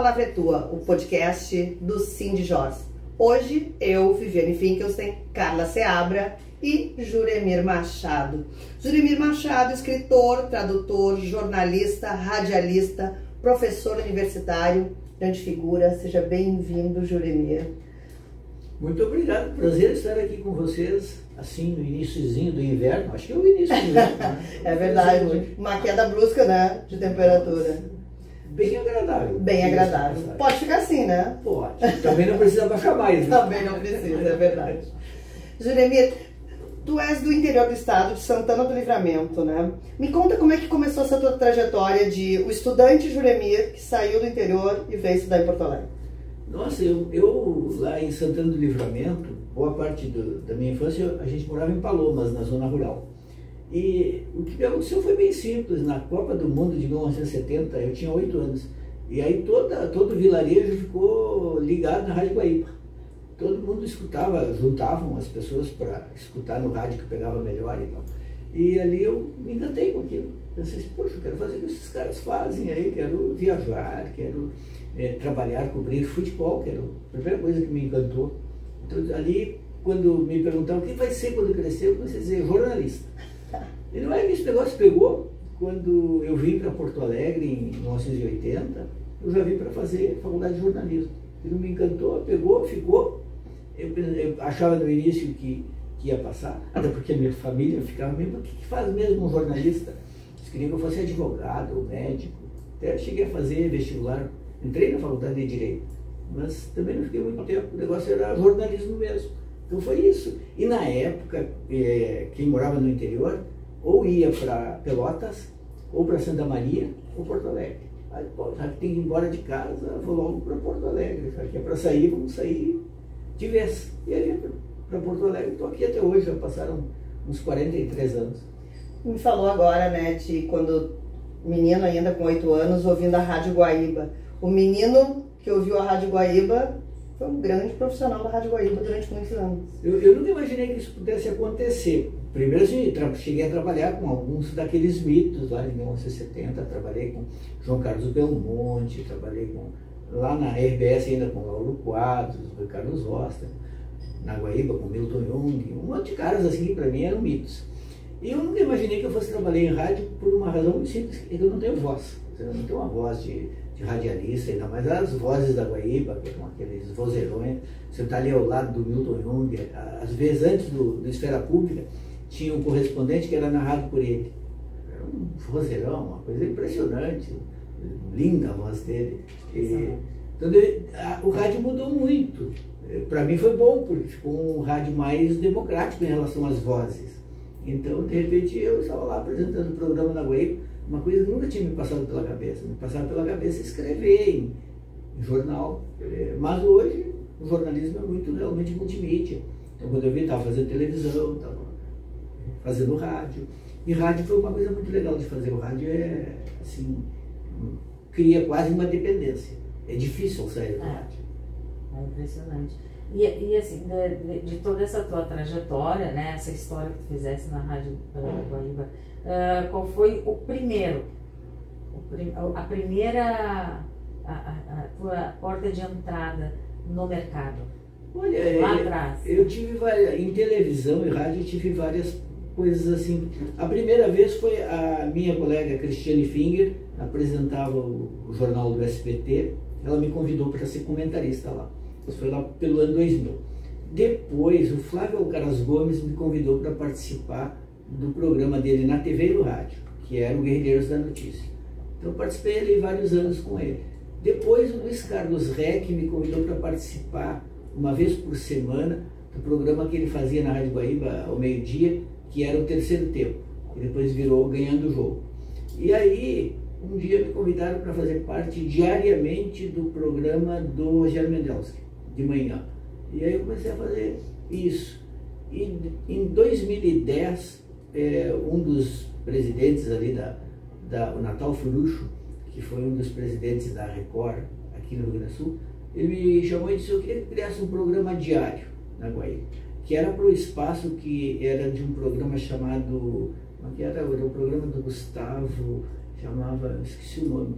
Palavra é Tua, o podcast do Cindy Jorge. Hoje, eu, Viviane Finkelstein, Carla Seabra e Juremir Machado. Juremir Machado, escritor, tradutor, jornalista, radialista, professor universitário, grande figura. Seja bem-vindo, Juremir. Muito obrigado, prazer estar aqui com vocês, assim, no iniciozinho do inverno. Acho que é o início do inverno, né? É verdade, uma queda brusca, né, de temperatura. Bem agradável. Bem agradável. Pode ficar assim, né? Pode. Também não precisa baixar mais. Né? Também não precisa, é verdade. Juremir, tu és do interior do estado, de Santana do Livramento, né? Me conta como é que começou essa tua trajetória de o estudante Juremir que saiu do interior e veio estudar em Porto Alegre. Nossa, eu lá em Santana do Livramento, boa parte da minha infância, a gente morava em Palomas, na zona rural. E o que me aconteceu foi bem simples. Na Copa do Mundo de 1970, eu tinha 8 anos. E aí todo o vilarejo ficou ligado na Rádio Guaíba. Todo mundo escutava, juntavam as pessoas para escutar no rádio que pegava melhor e tal. E ali eu me encantei com aquilo. Pensei assim, poxa, eu quero fazer o que esses caras fazem aí, quero viajar, quero trabalhar, cobrir futebol, que era a primeira coisa que me encantou. Então ali, quando me perguntaram o que vai ser quando crescer, eu comecei a dizer jornalista. E não é que esse negócio pegou. Quando eu vim para Porto Alegre em 1980, eu já vim para fazer faculdade de jornalismo. Aquilo me encantou, pegou, ficou. Eu achava no início que ia passar, até porque a minha família ficava mesmo, o que faz mesmo um jornalista? Eles queriam que eu fosse advogado ou médico. Até cheguei a fazer vestibular, entrei na faculdade de Direito, mas também não fiquei muito tempo, o negócio era jornalismo mesmo. Então foi isso. E na época, quem morava no interior, ou ia para Pelotas, ou para Santa Maria, ou Porto Alegre. Aí, pô, já que tem que ir embora de casa, vou logo para Porto Alegre. Já que é para sair, vamos sair de vez. E aí, para Porto Alegre, estou aqui até hoje, já passaram uns 43 anos. Me falou agora, né, de quando menino ainda com 8 anos, ouvindo a Rádio Guaíba. O menino que ouviu a Rádio Guaíba foi um grande profissional da Rádio Guaíba durante muitos anos. Eu nunca imaginei que isso pudesse acontecer. Primeiro, cheguei a trabalhar com alguns daqueles mitos lá em 1970. Trabalhei com João Carlos Belmonte, trabalhei lá na RBS ainda com Lauro Quadros, Carlos Rosta, na Guaíba com Milton Jung, um monte de caras assim que para mim eram mitos. E eu nunca imaginei que eu fosse trabalhar em rádio por uma razão muito simples, que eu não tenho voz. Eu não tenho uma voz de radialista, ainda mais as vozes da Guaíba, que são aqueles vozeirões. Você está ali ao lado do Milton Jung, às vezes antes do Esfera Pública, tinha um correspondente que era narrado por ele. Era um vozeirão, uma coisa impressionante, linda a voz dele. Então, o rádio mudou muito. Para mim foi bom, porque ficou um rádio mais democrático em relação às vozes. Então, de repente, eu estava lá apresentando o programa na Guaíba, uma coisa que nunca tinha me passado pela cabeça. Me passava pela cabeça escrever em jornal. Mas hoje, o jornalismo é muito realmente multimídia. Então, quando eu vi, estava fazendo televisão, estava fazendo rádio. E rádio foi uma coisa muito legal de fazer. O rádio assim, cria quase uma dependência. É difícil sair do rádio. É impressionante. E assim, de toda essa tua trajetória, né, essa história que tu fizesse na Rádio Guaíba, qual foi a tua porta de entrada no mercado? Olha, lá atrás. Eu tive em televisão e rádio, eu tive várias coisas assim. A primeira vez foi a minha colega Cristiane Finger, apresentava o jornal do SBT, ela me convidou para ser comentarista lá. Isso foi lá pelo ano 2000. Depois, o Flávio Alcaraz Gomes me convidou para participar do programa dele na TV e no rádio, que era o Guerrilheiros da Notícia. Então, eu participei ali vários anos com ele. Depois, o Luiz Carlos Reck me convidou para participar, uma vez por semana, do programa que ele fazia na Rádio Guaíba ao meio-dia, que era o Terceiro Tempo, e depois virou Ganhando o Jogo. E aí, um dia me convidaram para fazer parte diariamente do programa do Rogério Mendelski, de manhã. E aí eu comecei a fazer isso. E em 2010, um dos presidentes ali o Natal Furucho, que foi um dos presidentes da Record aqui no Rio Grande do Sul, ele me chamou e disse: eu queria que criasse um programa diário na Guaíba, que era para o espaço que era de um programa chamado, que era o programa do Gustavo, chamava, esqueci o nome,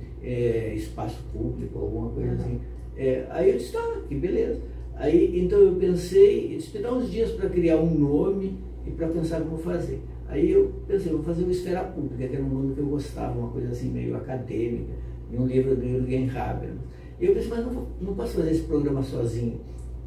Espaço Público, alguma coisa assim. Aí eu disse, tá, que beleza. Aí, então eu pensei, disse, me dá uns dias para criar um nome e para pensar como fazer. Aí eu pensei, vou fazer o Esfera Pública, que era um nome que eu gostava, uma coisa assim meio acadêmica, em um livro do Jürgen Habermas. E eu pensei, mas não posso fazer esse programa sozinho,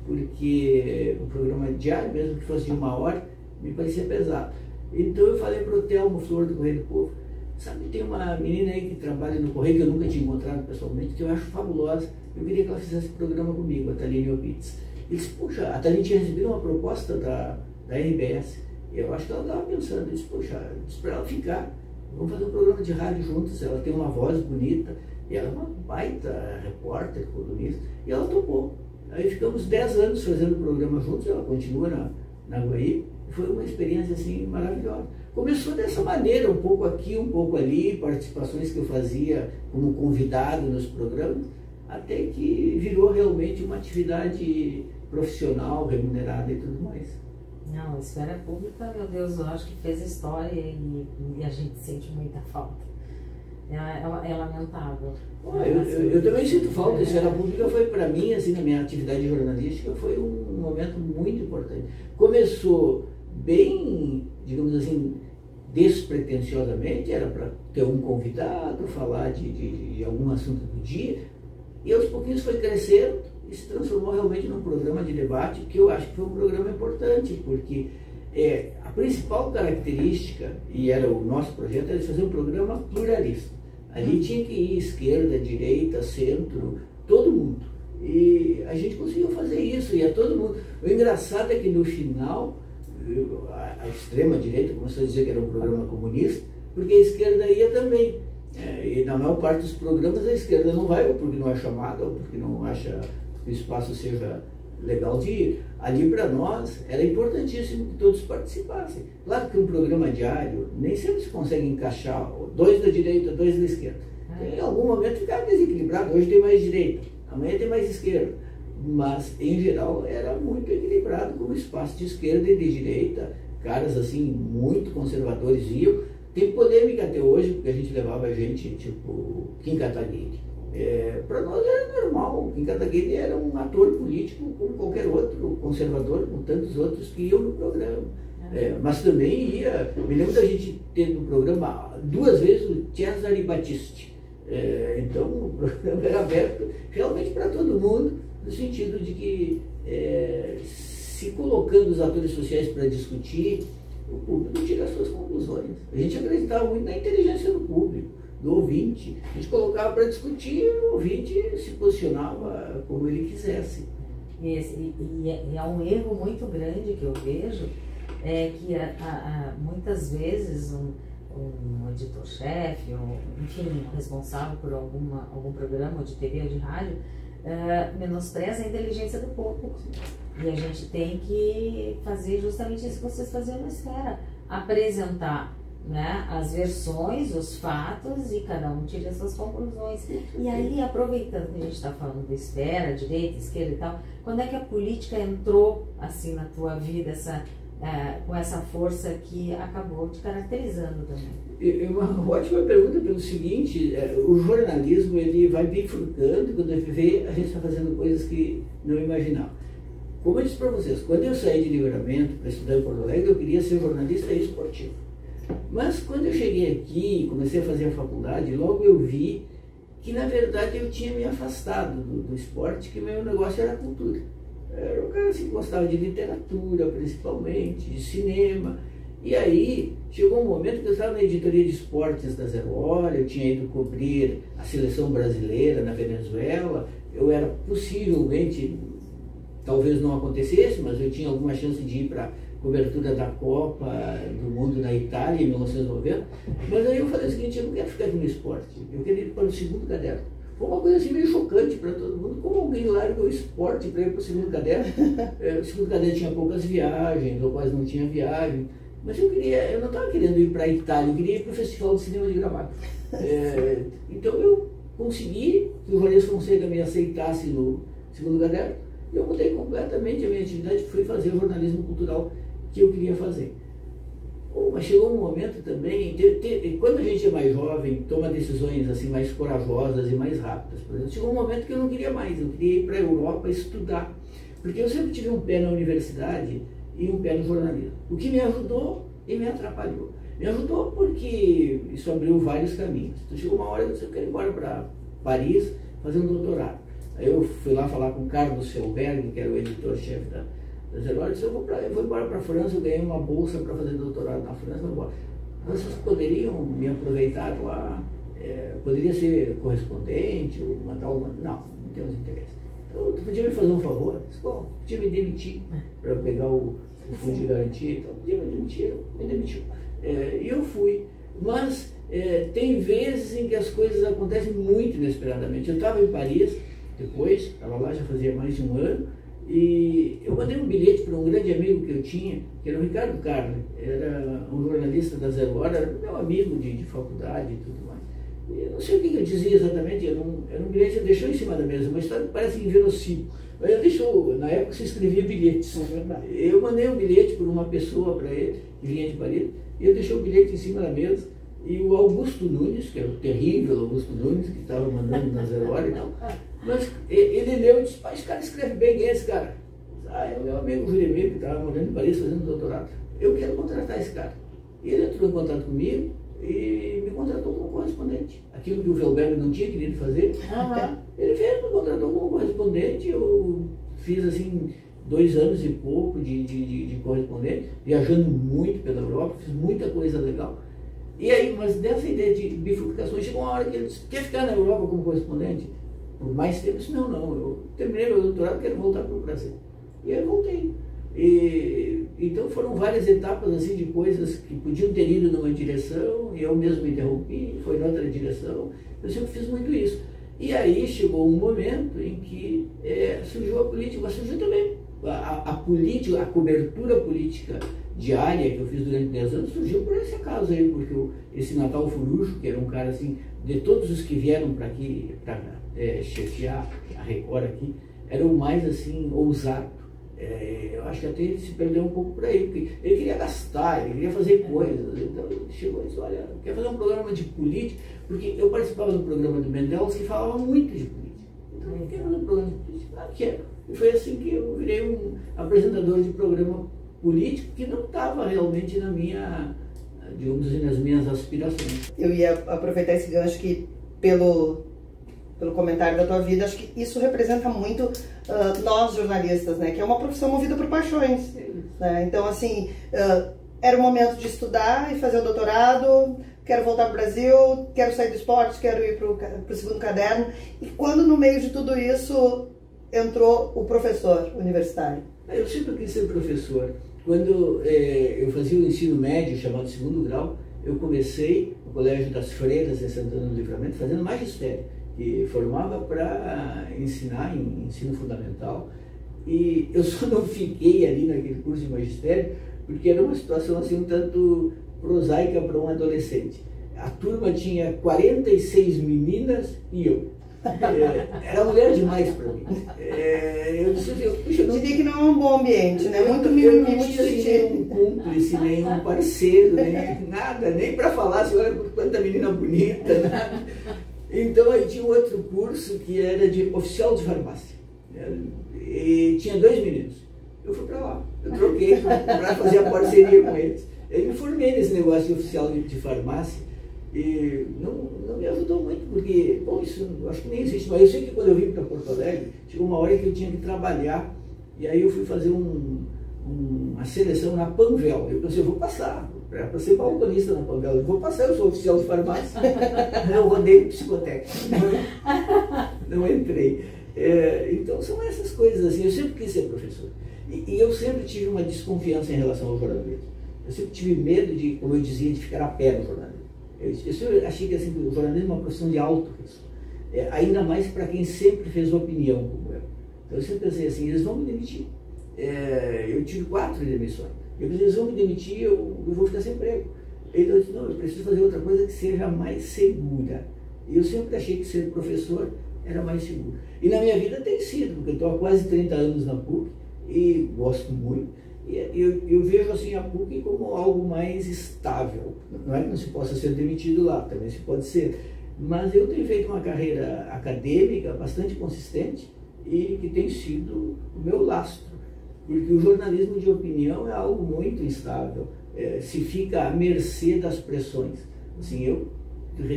porque o programa diário, mesmo que fosse de 1 hora, me parecia pesado. Então eu falei para o Telmo Flor do Correio do Povo, sabe, tem uma menina aí que trabalha no Correio, que eu nunca tinha encontrado pessoalmente, que eu acho fabulosa, eu queria que ela fizesse programa comigo, a Thaline Opitz. Ele disse, puxa, a Thaline tinha recebido uma proposta da RBS, eu acho que ela estava pensando, eu disse, puxa, disse para ela ficar, vamos fazer um programa de rádio juntos, ela tem uma voz bonita, e ela é uma baita repórter, colunista, e ela topou. Aí ficamos 10 anos fazendo o programa juntos, ela continua na Guaíba, e foi uma experiência assim maravilhosa. Começou dessa maneira, um pouco aqui, um pouco ali, participações que eu fazia como convidado nos programas, até que virou realmente uma atividade profissional, remunerada e tudo mais. Não, a Esfera Pública, meu Deus, eu acho que fez história e a gente sente muita falta. É lamentável. Eu também sinto falta. A Esfera Pública foi, para mim, assim, na minha atividade jornalística, foi um momento muito importante. Começou bem, digamos assim, despretensiosamente, era para ter um convidado, falar de algum assunto do dia, e aos pouquinhos foi crescendo e se transformou realmente num programa de debate, que eu acho que foi um programa importante, porque a principal característica, e era o nosso projeto, era fazer um programa pluralista. Ali tinha que ir esquerda, direita, centro, todo mundo. E a gente conseguiu fazer isso, ia todo mundo. O engraçado é que no final, a extrema-direita começou a dizer que era um programa comunista, porque a esquerda ia também. E na maior parte dos programas a esquerda não vai, ou porque não é chamada, ou porque não acha que o espaço seja legal de ir. Ali para nós era importantíssimo que todos participassem. Claro que um programa diário nem sempre se consegue encaixar 2 da direita, 2 da esquerda. Em algum momento ficava desequilibrado, hoje tem mais direita, amanhã tem mais esquerda. Mas em geral era muito equilibrado com o espaço de esquerda e de direita, caras assim muito conservadores iam. Tem polêmica até hoje, porque a gente levava gente tipo Kim Kataguiri. Para nós era normal, Kim Kataguiri era um ator político como qualquer outro conservador, com tantos outros que iam no programa. Mas também ia, me lembro da gente ter no programa 2 vezes o Cesare Battisti. Então o programa era aberto realmente para todo mundo, no sentido de que se colocando os atores sociais para discutir, o público tira as suas conclusões. A gente acreditava muito na inteligência do público, do ouvinte. A gente colocava para discutir e o ouvinte se posicionava como ele quisesse. E é um erro muito grande que eu vejo, que muitas vezes um editor-chefe, enfim, um responsável por algum programa de TV ou de rádio, menospreza a inteligência do povo. E a gente tem que fazer justamente isso que vocês faziam na Esfera, apresentar, né, as versões, os fatos, e cada um tira as suas conclusões. E aí, aproveitando que a gente está falando da Esfera, direita, esquerda e tal, quando é que a política entrou assim na tua vida, com essa força que acabou te caracterizando também? Uma ótima pergunta pelo seguinte, o jornalismo ele vai bifurcando, e quando a gente vê, a gente está fazendo coisas que não imaginava. Como eu disse para vocês, quando eu saí de Livramento para estudar em Porto Alegre, eu queria ser jornalista esportivo. Mas quando eu cheguei aqui, comecei a fazer a faculdade, logo eu vi que na verdade eu tinha me afastado do esporte, que meu negócio era a cultura. Era um cara assim, que gostava de literatura principalmente, de cinema. E aí chegou um momento que eu estava na editoria de esportes da Zero Hora, eu tinha ido cobrir a seleção brasileira na Venezuela, eu era possivelmente, talvez não acontecesse, mas eu tinha alguma chance de ir para a cobertura da Copa do Mundo na Itália em 1990. Mas aí eu falei o seguinte, eu não quero ficar aqui no esporte, eu quero ir para o segundo caderno. Foi uma coisa assim meio chocante para todo mundo, como alguém larga o esporte para ir para o segundo caderno. O segundo caderno tinha poucas viagens, ou quase não tinha viagem. Mas eu não estava querendo ir para a Itália, eu queria ir para o Festival de Cinema de Gramado. Então eu consegui que o Juarez Fonseca me aceitasse no segundo caderno. Eu mudei completamente a minha atividade, fui fazer o jornalismo cultural que eu queria fazer. Mas chegou um momento também, quando a gente é mais jovem, toma decisões assim mais corajosas e mais rápidas. Por exemplo, chegou um momento que eu não queria mais, eu queria ir para a Europa estudar. Porque eu sempre tive um pé na universidade e um pé no jornalismo. O que me ajudou e me atrapalhou. Me ajudou porque isso abriu vários caminhos. Então chegou uma hora que eu disse, eu quero ir embora para Paris fazer um doutorado. Aí eu fui lá falar com o Carlos Selberg, que era o editor-chefe da Zero Hora, e disse, eu vou embora para a França, eu ganhei uma bolsa para fazer doutorado na França, vou embora. Vocês poderiam me aproveitar lá, poderia ser correspondente, ou mandar alguma... Não temos interesse. Então, tu podia me fazer um favor? Eu disse, bom, podia me demitir para pegar o fundo de garantia, então podia me demitir, me demitiu. E eu fui. Mas tem vezes em que as coisas acontecem muito inesperadamente. Eu estava em Paris, depois, estava lá já fazia mais de um ano, e eu mandei um bilhete para um grande amigo que eu tinha, que era o Ricardo Carli, era um jornalista da Zero Hora, era meu amigo de faculdade e tudo mais. Eu não sei o que eu dizia exatamente, era um bilhete que eu deixou em cima da mesa, uma história que parece inverossímil. Mas eu deixou, na época se escrevia bilhetes. Eu mandei um bilhete por uma pessoa para ele, que vinha de Paris, e eu deixei o bilhete em cima da mesa, e o Augusto Nunes, que era o terrível Augusto Nunes, que estava mandando na Zero Hora e tal, mas ele leu e disse, pai, esse cara escreve bem, quem é esse cara? É o meu amigo Juremir, que estava morando em Paris fazendo doutorado. Eu quero contratar esse cara. E ele entrou em contato comigo e me contratou como correspondente. Aquilo que o Velberg não tinha querido fazer, ele veio, me contratou como correspondente. Eu fiz assim 2 anos e pouco de correspondente, viajando muito pela Europa, fiz muita coisa legal. E aí, mas dessa ideia de bifurcações, chegou uma hora que ele disse, quer ficar na Europa como correspondente? Por mais tempo, eu disse, não, eu terminei meu doutorado, quero voltar para o Brasil. E aí eu voltei. Então foram várias etapas assim de coisas que podiam ter ido numa direção e eu mesmo interrompi, foi em outra direção. Eu sempre fiz muito isso. E aí chegou um momento em que surgiu a política, mas surgiu também a política, a cobertura política diária que eu fiz durante 10 anos, surgiu por esse acaso aí, porque esse Natal Furucho, que era um cara assim, de todos os que vieram para aqui, para chefiar a Record aqui, era o mais assim, ousado. Eu acho que até ele se perdeu um pouco por aí, porque ele queria gastar, ele queria fazer coisas. Então ele chegou e disse, olha, quer fazer um programa de política? Porque eu participava do programa do Mendelos que falava muito de política. Então eu quero fazer um programa de política? Ah, quero. E foi assim que eu virei um apresentador de programa político que não estava realmente na minha, digamos assim, nas minhas aspirações. Eu ia aproveitar esse gancho que, pelo comentário da tua vida, acho que isso representa muito nós jornalistas, né? Que é uma profissão movida por paixões. Né? Então, assim, era o momento de estudar e fazer o doutorado, quero voltar para o Brasil, quero sair do esporte, quero ir para o segundo caderno. E quando no meio de tudo isso entrou o professor universitário? Eu sempre quis ser professor. Quando eu fazia o ensino médio, chamado segundo grau, eu comecei no Colégio das Freiras, em Santana do Livramento, fazendo magistério, que formava para ensinar em ensino fundamental. E eu só não fiquei ali naquele curso de magistério, porque era uma situação assim um tanto prosaica para um adolescente. A turma tinha 46 meninas e eu. Era mulher demais para mim. Eu disse, puxa, não... Diria que não é um bom ambiente, né? Muito mimimi, eu não tinha nenhum cúmplice, nenhum parceiro, nem nada, nem para falar assim, olha quanta menina bonita, nada. Então aí tinha um outro curso que era de oficial de farmácia. E tinha 2 meninos. Eu fui para lá, eu troquei para fazer a parceria com eles. Eu me formei nesse negócio de oficial de farmácia. E não me ajudou muito, porque, bom, isso acho que nem existe, mas eu sei que quando eu vim para Porto Alegre, chegou uma hora que eu tinha que trabalhar, e aí eu fui fazer uma seleção na Panvel. Eu pensei, eu vou passar, para ser balconista na Panvel, eu vou passar, eu sou oficial de farmácia. Não, rodei psicotécnico, não entrei. Então são essas coisas assim, eu sempre quis ser professor. E eu sempre tive uma desconfiança em relação ao jornalismo. Eu sempre tive medo de, como eu dizia, de ficar a pé no jornalismo. Eu sempre achei que assim, o jornalismo é uma profissão de alto risco, ainda mais para quem sempre fez opinião como eu. Então eu sempre pensei assim, eles vão me demitir. Eu tive 4 demissões. Eu pensei, eles vão me demitir, eu vou ficar sem emprego. Então eu disse, não, eu preciso fazer outra coisa que seja mais segura. E eu sempre achei que ser professor era mais seguro. E na minha vida tem sido, porque eu estou há quase 30 anos na PUC e gosto muito. Eu vejo assim a PUC como algo mais estável. Não é que não se possa ser demitido lá, também se pode ser. Mas eu tenho feito uma carreira acadêmica bastante consistente e que tem sido o meu lastro. Porque o jornalismo de opinião é algo muito instável. Se fica à mercê das pressões. Assim, eu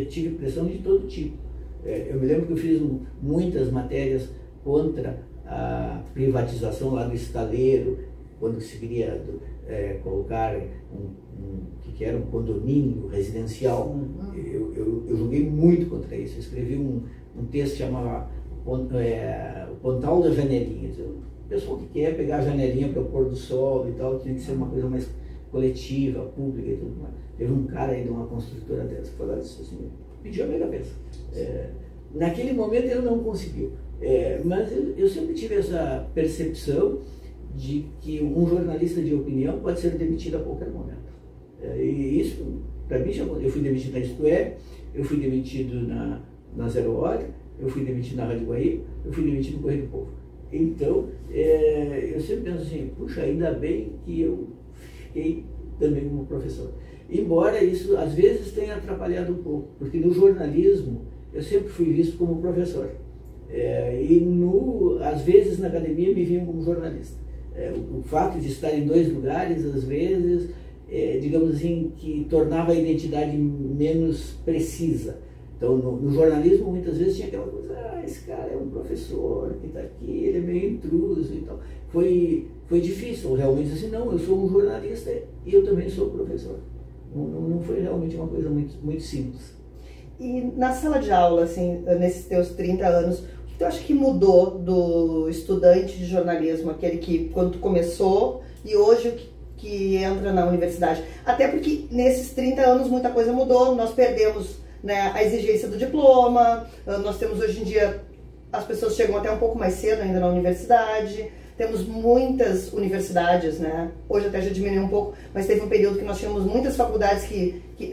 tive pressão de todo tipo. Eu me lembro que eu fiz muitas matérias contra a privatização lá do estaleiro, quando se queria colocar que era um condomínio residencial. Eu joguei muito contra isso. Eu escrevi um texto que chamava o Pontal das Janelinhas. O pessoal que quer pegar a janelinha para o pôr do sol e tal, tinha que ser uma coisa mais coletiva, pública e tudo mais. Teve um cara aí de uma construtora dessa que falou assim, pediu a minha cabeça. Naquele momento ele não conseguiu. Mas eu sempre tive essa percepção de que um jornalista de opinião pode ser demitido a qualquer momento. E isso, para mim, eu fui demitido na Isto É, eu fui demitido na Zero Hora, eu fui demitido na Rádio Guaíba, eu fui demitido no Correio do Povo. Então, eu sempre penso assim, puxa, ainda bem que eu fiquei também como professor. Embora isso, às vezes, tenha atrapalhado um pouco, porque no jornalismo eu sempre fui visto como professor. Às vezes, na academia, me viam como jornalista. O fato de estar em dois lugares, às vezes, digamos assim, que tornava a identidade menos precisa. Então, no jornalismo, muitas vezes tinha aquela coisa, esse cara é um professor que está aqui, ele é meio intruso e tal. Foi difícil, realmente, assim, não, eu sou um jornalista e eu também sou professor. Não foi realmente uma coisa muito, muito simples. E na sala de aula, assim, nesses teus 30 anos, o que tu acha que mudou do estudante de jornalismo, aquele que, quando tu começou, e hoje que entra na universidade? Até porque nesses 30 anos muita coisa mudou, nós perdemos, né, a exigência do diploma, nós temos hoje em dia, as pessoas chegam até um pouco mais cedo ainda na universidade, temos muitas universidades, né, hoje até já diminuiu um pouco, mas teve um período que nós tínhamos muitas faculdades,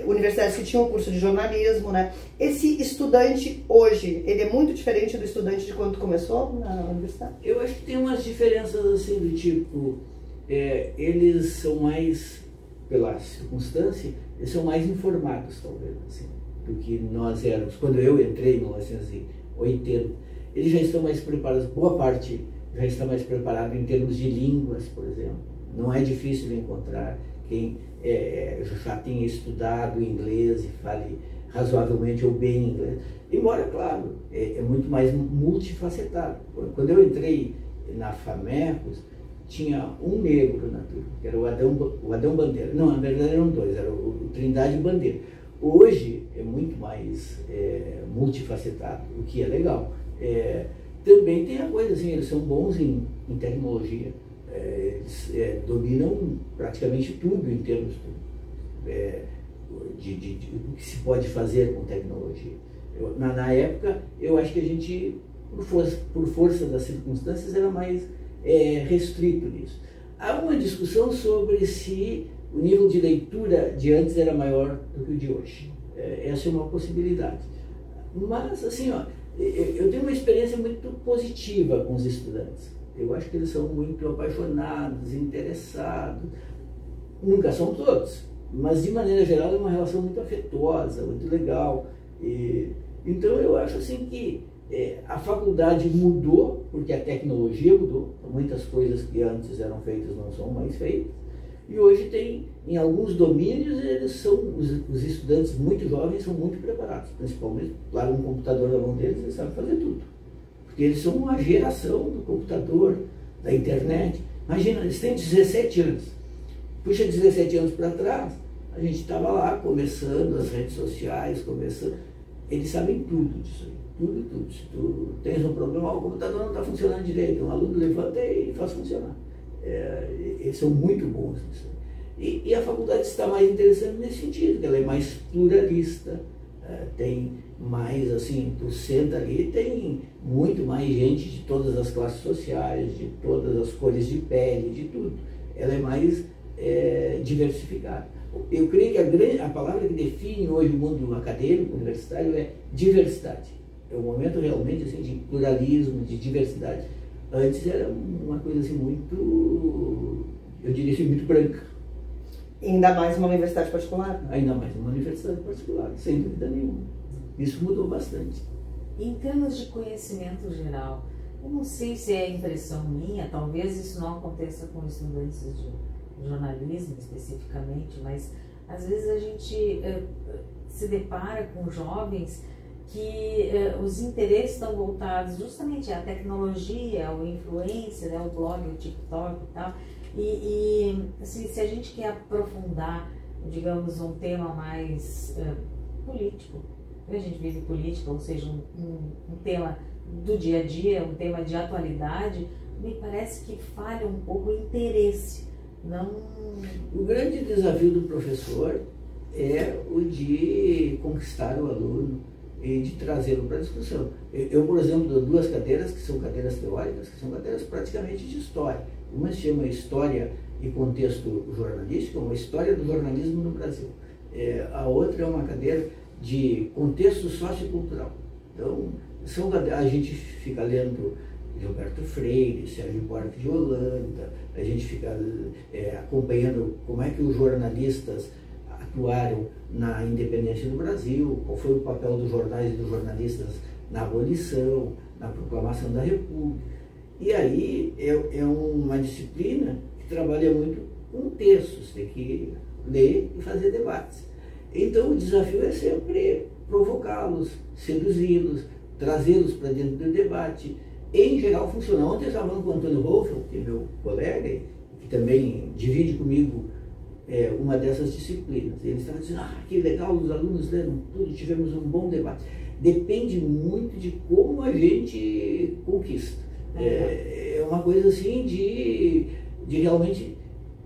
universidades que tinham o curso de jornalismo, né. Esse estudante hoje, ele é muito diferente do estudante de quando começou na universidade? Eu acho que tem umas diferenças assim, do tipo, eles são mais, pela circunstância, eles são mais informados, talvez, assim, do que nós éramos. Quando eu entrei em 1980, eles já estão mais preparados, boa parte já está mais preparado em termos de línguas, por exemplo. Não é difícil de encontrar quem já tenha estudado inglês e fale razoavelmente ou bem inglês. Embora, claro, é muito mais multifacetado. Quando eu entrei na FAMECOS, tinha um negro na turma, que era o Adão Bandeira. Não, na verdade eram dois, era o Trindade Bandeira. Hoje é muito mais multifacetado, o que é legal. Também tem a coisa assim, eles são bons em tecnologia, eles dominam praticamente tudo em termos do que se pode fazer com tecnologia. Na época, eu acho que a gente, por força das circunstâncias, era mais restrito nisso. Há uma discussão sobre se o nível de leitura de antes era maior do que o de hoje. Essa é uma possibilidade. Mas, assim, eu tenho uma experiência muito positiva com os estudantes. Eu acho que eles são muito apaixonados, interessados. Nunca são todos, mas de maneira geral é uma relação muito afetuosa, muito legal. Então eu acho assim que a faculdade mudou, porque a tecnologia mudou. Muitas coisas que antes eram feitas não são mais feitas. E hoje tem, em alguns domínios, os estudantes muito jovens são muito preparados, principalmente, claro, um computador na mão deles, eles sabem fazer tudo. Porque eles são uma geração do computador, da internet. Imagina, eles têm 17 anos. Puxa 17 anos para trás, a gente estava lá começando as redes sociais, começando. Eles sabem tudo disso aí, tudo. Se tu tens um problema, o computador não está funcionando direito, um aluno levanta e faz funcionar. Eles são muito bons nisso. E a faculdade está mais interessante nesse sentido, que ela é mais pluralista, tem mais, assim, tu senta ali, tem muito mais gente de todas as classes sociais, de todas as cores de pele, de tudo. Ela é mais diversificada. Eu creio que a palavra que define hoje o mundo acadêmico, universitário, é diversidade. É um momento realmente assim, de pluralismo, de diversidade. Antes era uma coisa assim muito eu diria assim, muito branca. Ainda mais uma universidade particular? Ainda mais uma universidade particular, sem dúvida nenhuma. Isso mudou bastante. Em termos de conhecimento geral, eu não sei se é impressão minha, talvez isso não aconteça com estudantes de jornalismo especificamente, mas às vezes a gente se depara com jovens que os interesses estão voltados justamente à tecnologia, ao influencer, né, ao blog, ao TikTok e tal. E assim, se a gente quer aprofundar, digamos, um tema mais político, a gente vive política, ou seja, um tema do dia a dia, um tema de atualidade, me parece que falha um pouco o interesse. Não... O grande desafio do professor é o de conquistar o aluno e de trazê-lo para a discussão. Eu, por exemplo, dou 2 cadeiras que são cadeiras teóricas, que são cadeiras praticamente de história. Uma se chama História e Contexto Jornalístico, uma história do jornalismo no Brasil. A outra é uma cadeira de contexto sociocultural. Então, a gente fica lendo Gilberto Freire, Sérgio Buarque de Holanda, a gente fica acompanhando como é que os jornalistas atuaram na independência do Brasil, qual foi o papel dos jornais e dos jornalistas na abolição, na proclamação da República. E aí é uma disciplina que trabalha muito com textos, tem que ler e fazer debates. Então o desafio é sempre provocá-los, seduzi-los, trazê-los para dentro do debate. Em geral funciona. Ontem eu estava falando com o Antônio Rolfo, que é meu colega, que também divide comigo uma dessas disciplinas. Ele estava dizendo, que legal, os alunos leram tudo, tivemos um bom debate. Depende muito de como a gente conquista. É uma coisa assim de realmente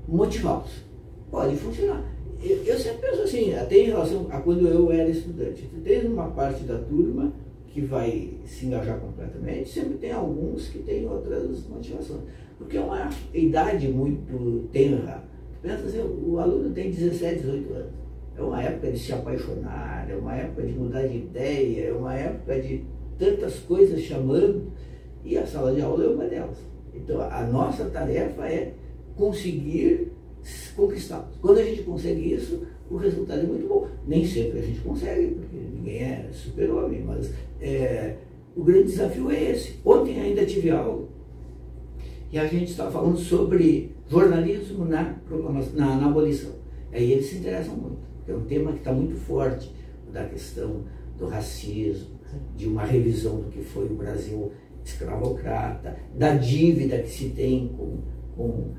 motivá-los. Pode funcionar. Eu sempre penso assim, até em relação a quando eu era estudante. Tu tens uma parte da turma que vai se engajar completamente, sempre tem alguns que têm outras motivações. Porque é uma idade muito tenra. Tu pensa assim, o aluno tem 17, 18 anos. É uma época de se apaixonar, é uma época de mudar de ideia, é uma época de tantas coisas chamando, e a sala de aula é uma delas. Então a nossa tarefa é conseguir conquistá-los. Quando a gente consegue isso, o resultado é muito bom. Nem sempre a gente consegue, porque ninguém é super-homem, mas o grande desafio é esse. Ontem ainda tive aula e a gente estava falando sobre jornalismo na abolição. Aí eles se interessam muito, porque é um tema que está muito forte, da questão do racismo, de uma revisão do que foi o Brasil escravocrata, da dívida que se tem com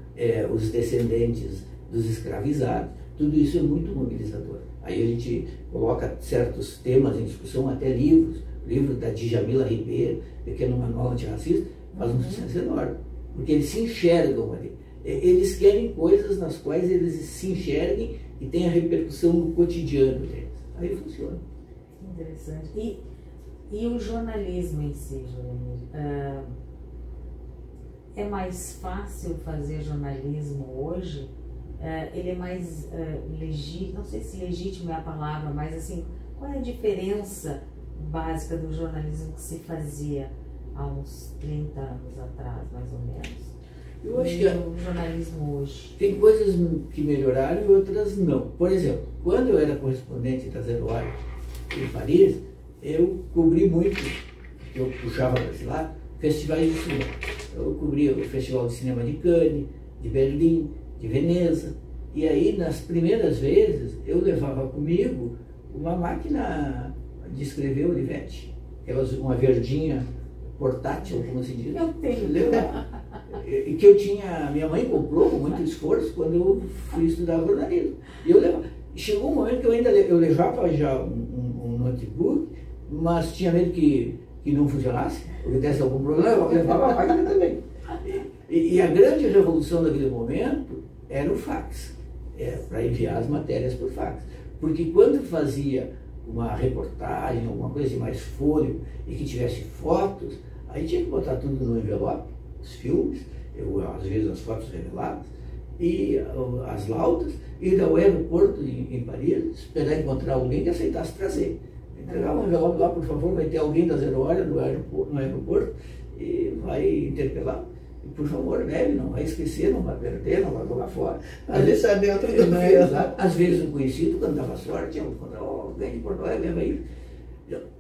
os descendentes dos escravizados. Tudo isso é muito mobilizador. Aí a gente coloca certos temas em discussão, até livros. O livro da Djamila Ribeiro, Pequeno Manual Antirracista, faz um sucesso enorme, porque eles se enxergam ali. Eles querem coisas nas quais eles se enxerguem e tem a repercussão no cotidiano deles. Aí funciona. Interessante. E o jornalismo em si, Joemir? É mais fácil fazer jornalismo hoje? Ele é mais legítimo, não sei se legítimo é a palavra, mas assim, qual é a diferença básica do jornalismo que se fazia há uns 30 anos atrás, mais ou menos? Eu acho que o jornalismo hoje tem coisas que melhoraram e outras não. Por exemplo, quando eu era correspondente da Zero Hora em Paris, eu cobri muito, eu puxava para esse lado, festivais de cinema. Eu cobria o Festival de Cinema de Cannes, de Berlim, de Veneza. E aí, nas primeiras vezes, eu levava comigo uma máquina de escrever Olivetti, uma verdinha portátil, como se diz. Eu tenho. E que eu tinha, minha mãe comprou com muito esforço quando eu fui estudar jornalismo. E eu levava. Chegou um momento que eu levava já um notebook, mas tinha medo que não funcionasse, porque desse algum problema, eu levava a máquina também. E a grande revolução daquele momento era o fax, para enviar as matérias por fax. Porque quando fazia uma reportagem, alguma coisa de mais fôlego e que tivesse fotos, aí tinha que botar tudo no envelope, os filmes, às vezes as fotos reveladas, e as laudas, ir ao aeroporto em Paris, esperar encontrar alguém que aceitasse trazer. Entregar um envelope lá, por favor, vai ter alguém da Zero Hora no aeroporto e vai interpelar. E, por favor, leve, não vai esquecer, não vai perder, não vai jogar fora. Vai deixar dentro do Às vezes um conhecido, quando dava sorte, ganha de Porto Alegre, leva aí.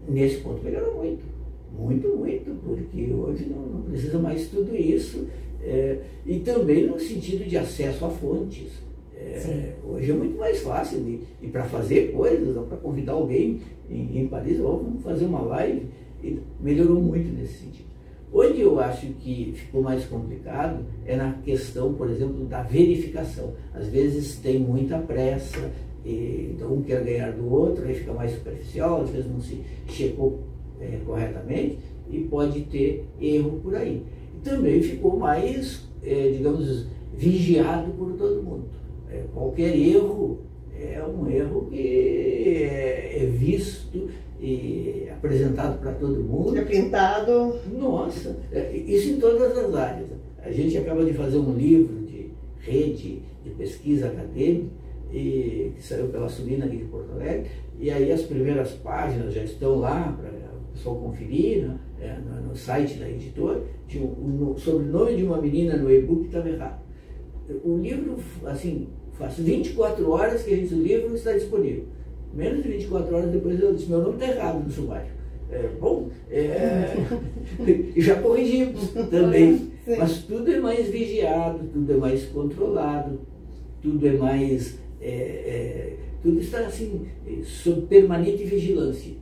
Nesse ponto melhorou muito. Muito, muito, porque hoje não precisa mais tudo isso. E também no sentido de acesso a fontes. Hoje é muito mais fácil e para fazer coisas, ou para convidar alguém em Paris, vamos fazer uma live, e melhorou muito nesse sentido. Onde eu acho que ficou mais complicado é na questão, por exemplo, da verificação. Às vezes tem muita pressa, então um quer ganhar do outro, aí fica mais superficial, às vezes não se checou corretamente e pode ter erro por aí. E também ficou mais, digamos, vigiado por todo mundo. Qualquer erro é um erro que é visto e apresentado para todo mundo. É pintado. Nossa, isso em todas as áreas. A gente acaba de fazer um livro de rede de pesquisa acadêmica, que saiu pela Sulina aqui de Porto Alegre, e aí as primeiras páginas já estão lá para o pessoal conferir, né, no site da editora. O sobrenome de uma menina no e-book estava errado. O livro, assim, faz 24 horas que o livro está disponível. Menos de 24 horas depois eu disse, meu nome está errado no sumário. E já corrigimos também. Sim. Mas tudo é mais vigiado, tudo é mais controlado, tudo é mais... tudo está assim, sob permanente vigilância.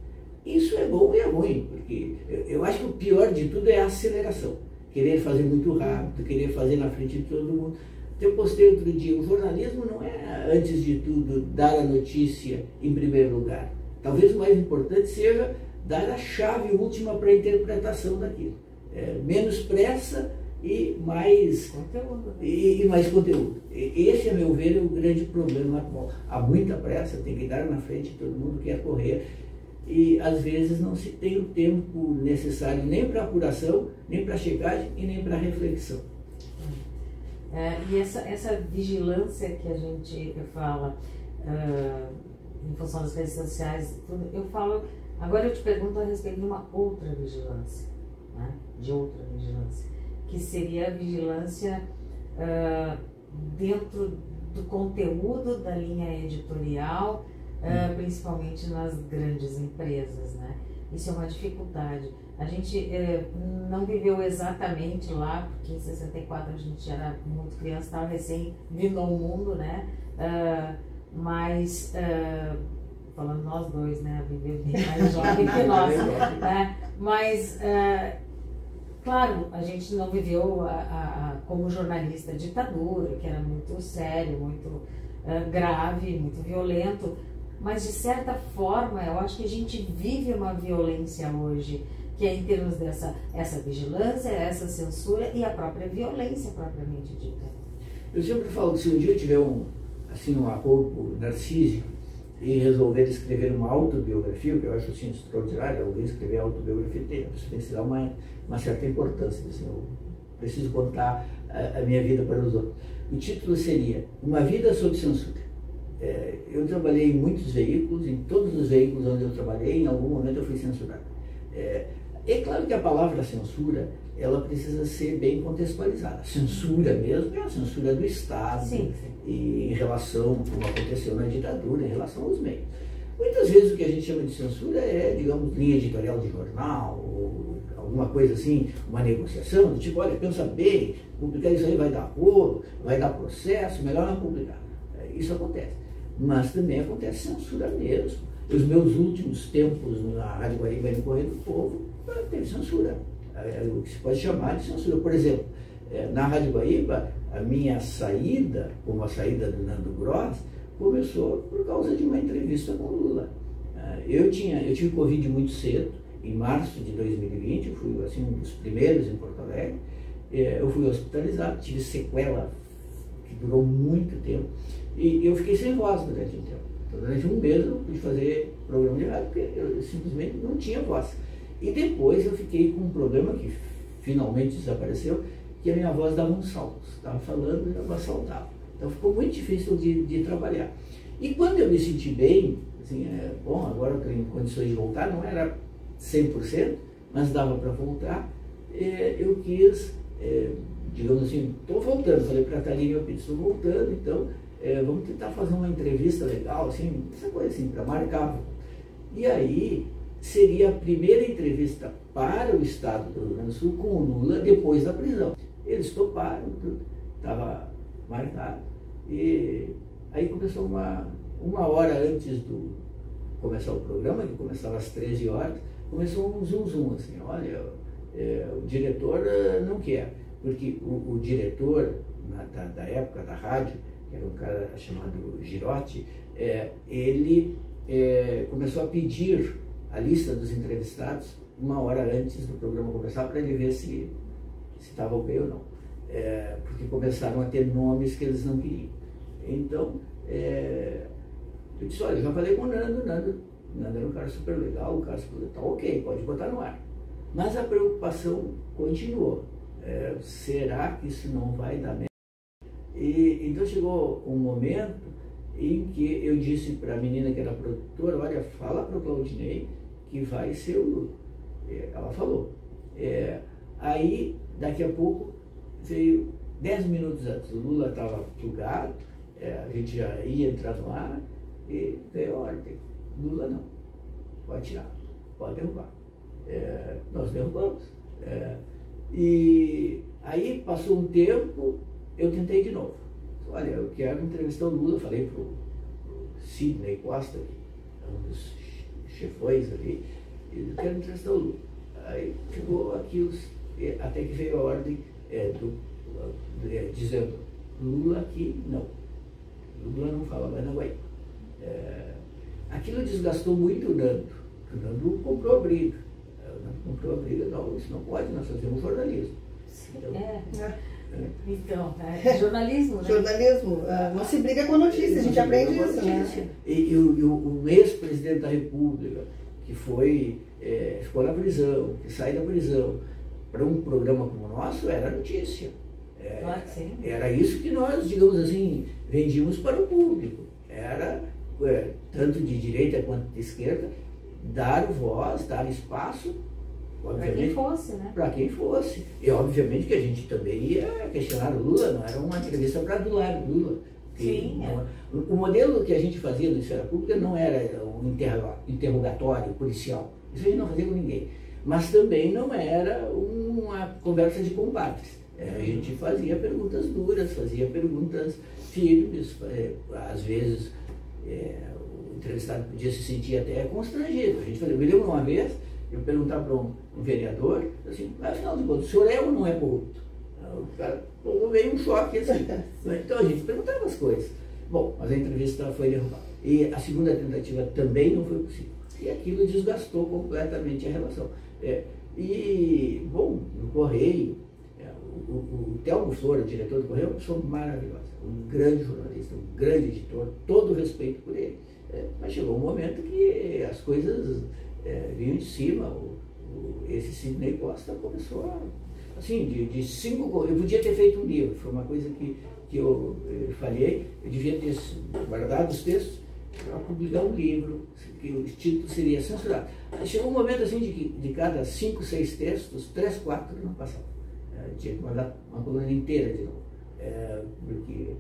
Isso é bom e é ruim, porque eu acho que o pior de tudo é a aceleração. Querer fazer muito rápido, querer fazer na frente de todo mundo. Eu postei outro dia, o jornalismo não é, antes de tudo, dar a notícia em primeiro lugar. Talvez o mais importante seja dar a chave última para a interpretação daquilo. Menos pressa e mais conteúdo. E mais conteúdo. Esse, a meu ver, é o grande problema atual. Há muita pressa, tem que dar na frente, todo mundo quer correr. E às vezes não se tem o tempo necessário nem para apuração, nem para checagem e nem para reflexão. E essa vigilância que a gente fala em função das redes sociais, eu falo, agora eu te pergunto a respeito de uma outra vigilância, né? De outra vigilância, que seria a vigilância dentro do conteúdo da linha editorial, principalmente nas grandes empresas, né? Isso é uma dificuldade. A gente não viveu exatamente lá, porque em 64 a gente era muito criança, estava recém vindo ao mundo, né? Mas, falando nós dois, né? Viver bem mais jovem que nós, né? Mas, claro, a gente não viveu como jornalista a ditadura, que era muito sério, muito grave, muito violento. Mas, de certa forma, eu acho que a gente vive uma violência hoje, que é em termos essa vigilância, essa censura e a própria violência propriamente dita. Eu sempre falo que se um dia eu tiver um arrobo narcísico e resolver escrever uma autobiografia, que eu acho assim extraordinário, alguém escrever autobiografia, tem que se dar uma certa importância. Assim, eu preciso contar a minha vida para os outros. O título seria Uma Vida Sob Censura. Eu trabalhei em muitos veículos, em todos os veículos onde eu trabalhei, em algum momento eu fui censurado. É claro que a palavra censura, ela precisa ser bem contextualizada. Censura mesmo é a censura do Estado, sim. E em relação, como aconteceu na ditadura, em relação aos meios. Muitas vezes o que a gente chama de censura é, digamos, linha editorial de jornal, ou alguma coisa assim, uma negociação, do tipo, olha, pensa bem, publicar isso aí vai dar rolo, vai dar processo, melhor não publicar. Isso acontece. Mas também acontece censura mesmo. Os meus últimos tempos na Rádio Guaíba e no Correio do Povo, teve censura. O que se pode chamar de censura. Por exemplo, na Rádio Guaíba, a minha saída, como a saída do Nando Gross, começou por causa de uma entrevista com o Lula. Eu tive Covid muito cedo, em março de 2020, eu fui assim, um dos primeiros em Porto Alegre. Eu fui hospitalizado, tive sequela que durou muito tempo, e eu fiquei sem voz durante um tempo. Então, durante um mês eu não pude fazer programa de rádio, porque eu simplesmente não tinha voz. E depois eu fiquei com um problema que finalmente desapareceu, que a minha voz dava um salto. Estava falando e a voz saltava. Então ficou muito difícil de trabalhar. E quando eu me senti bem, assim, bom, agora eu tenho condições de voltar, não era 100%, mas dava para voltar, eu quis digamos assim, estou voltando, falei para a Thaline, eu disse, estou voltando, então vamos tentar fazer uma entrevista legal, assim, essa coisa assim, para marcar. E aí seria a primeira entrevista para o estado do Rio Grande do Sul com o Lula depois da prisão. Eles toparam, tudo, estava marcado. E aí começou uma hora antes do começar o programa, que começava às 13 horas, começou um zum assim, olha, o diretor não quer, porque o diretor da época da rádio, que era um cara chamado Girotti, ele começou a pedir a lista dos entrevistados uma hora antes do programa começar, para ele ver se estava ok ou não. Porque começaram a ter nomes que eles não queriam. Então, eu disse, olha, já falei com o Nando era um cara super legal, o cara tá ok, pode botar no ar. Mas a preocupação continuou. Será que isso não vai dar merda? Então chegou um momento em que eu disse para a menina que era produtora, olha, fala para o Claudinei que vai ser o Lula. Ela falou. Aí, daqui a pouco, veio 10 minutos antes, o Lula estava plugado, a gente já ia entrar no ar, e veio a ordem, Lula não, pode tirar, pode derrubar. Nós derrubamos. E aí passou um tempo, eu tentei de novo. Olha, eu quero entrevistar o Lula, falei para o Sidney Costa, um dos chefões ali, eu quero entrevistar o Lula. Aí ficou aquilo, até que veio a ordem dizendo, Lula aqui não. Lula não fala mais na Guaíba. Aquilo desgastou muito o Nando. O Nando comprou a briga. Não, isso não pode, nós fazemos jornalismo. Então, jornalismo, né? Jornalismo, não se briga com a notícia, a gente aprende isso, né? E o ex-presidente da República, que ficou na prisão, que sai da prisão, para um programa como o nosso, era notícia. Claro que sim. Era isso que nós, digamos assim, vendíamos para o público. Era, tanto de direita quanto de esquerda, dar voz, dar espaço, para quem fosse, né? Para quem fosse. E obviamente que a gente também ia questionar o Lula, não era uma entrevista para adular o Lula. Sim. O modelo que a gente fazia no Esfera Pública não era um interrogatório policial. Isso a gente não fazia com ninguém. Mas também não era uma conversa de compadres. A gente fazia perguntas duras, fazia perguntas firmes. Às vezes o entrevistado podia se sentir até constrangido. A gente fazia. Eu me lembro uma vez, eu perguntava para um vereador, assim, afinal de contas, o senhor é ou não é corrupto? O cara veio um choque assim. Então a gente perguntava as coisas. Bom, mas a entrevista foi derrubada. E a segunda tentativa também não foi possível. E aquilo desgastou completamente a relação. E, bom, no Correio, o Telmo Flora, diretor do Correio, é uma pessoa maravilhosa, um grande jornalista, um grande editor, todo o respeito por ele. Mas chegou um momento que as coisas vinham de cima. Esse Sidney Costa começou a, assim, de 5... Eu podia ter feito um livro, foi uma coisa que eu falhei, eu devia ter guardado os textos para publicar um livro, que o título seria censurado. Chegou um momento assim de cada 5, 6 textos, 3, 4 não passavam. Tinha que mandar uma coluna inteira de novo, porque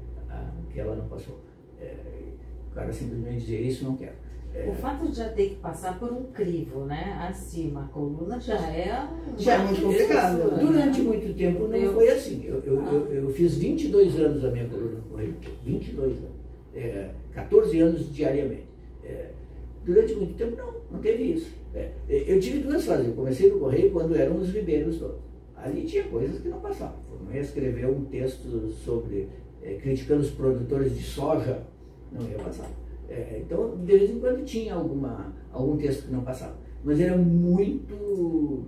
aquela não passou. O cara simplesmente dizia, isso não quero. O fato de já ter que passar por um crivo, né, acima, a coluna já é muito complicado. Durante muito tempo não foi assim. Eu fiz 22 anos a minha coluna no Correio, 22 anos, 14 anos diariamente. Durante muito tempo não teve isso. Eu tive duas fases. Eu comecei no Correio quando eram os ribeiros todos. Ali tinha coisas que não passavam. Eu não ia escrever um texto sobre criticando os produtores de soja, não ia passar. Então, de vez em quando tinha algum texto que não passava. Mas era muito,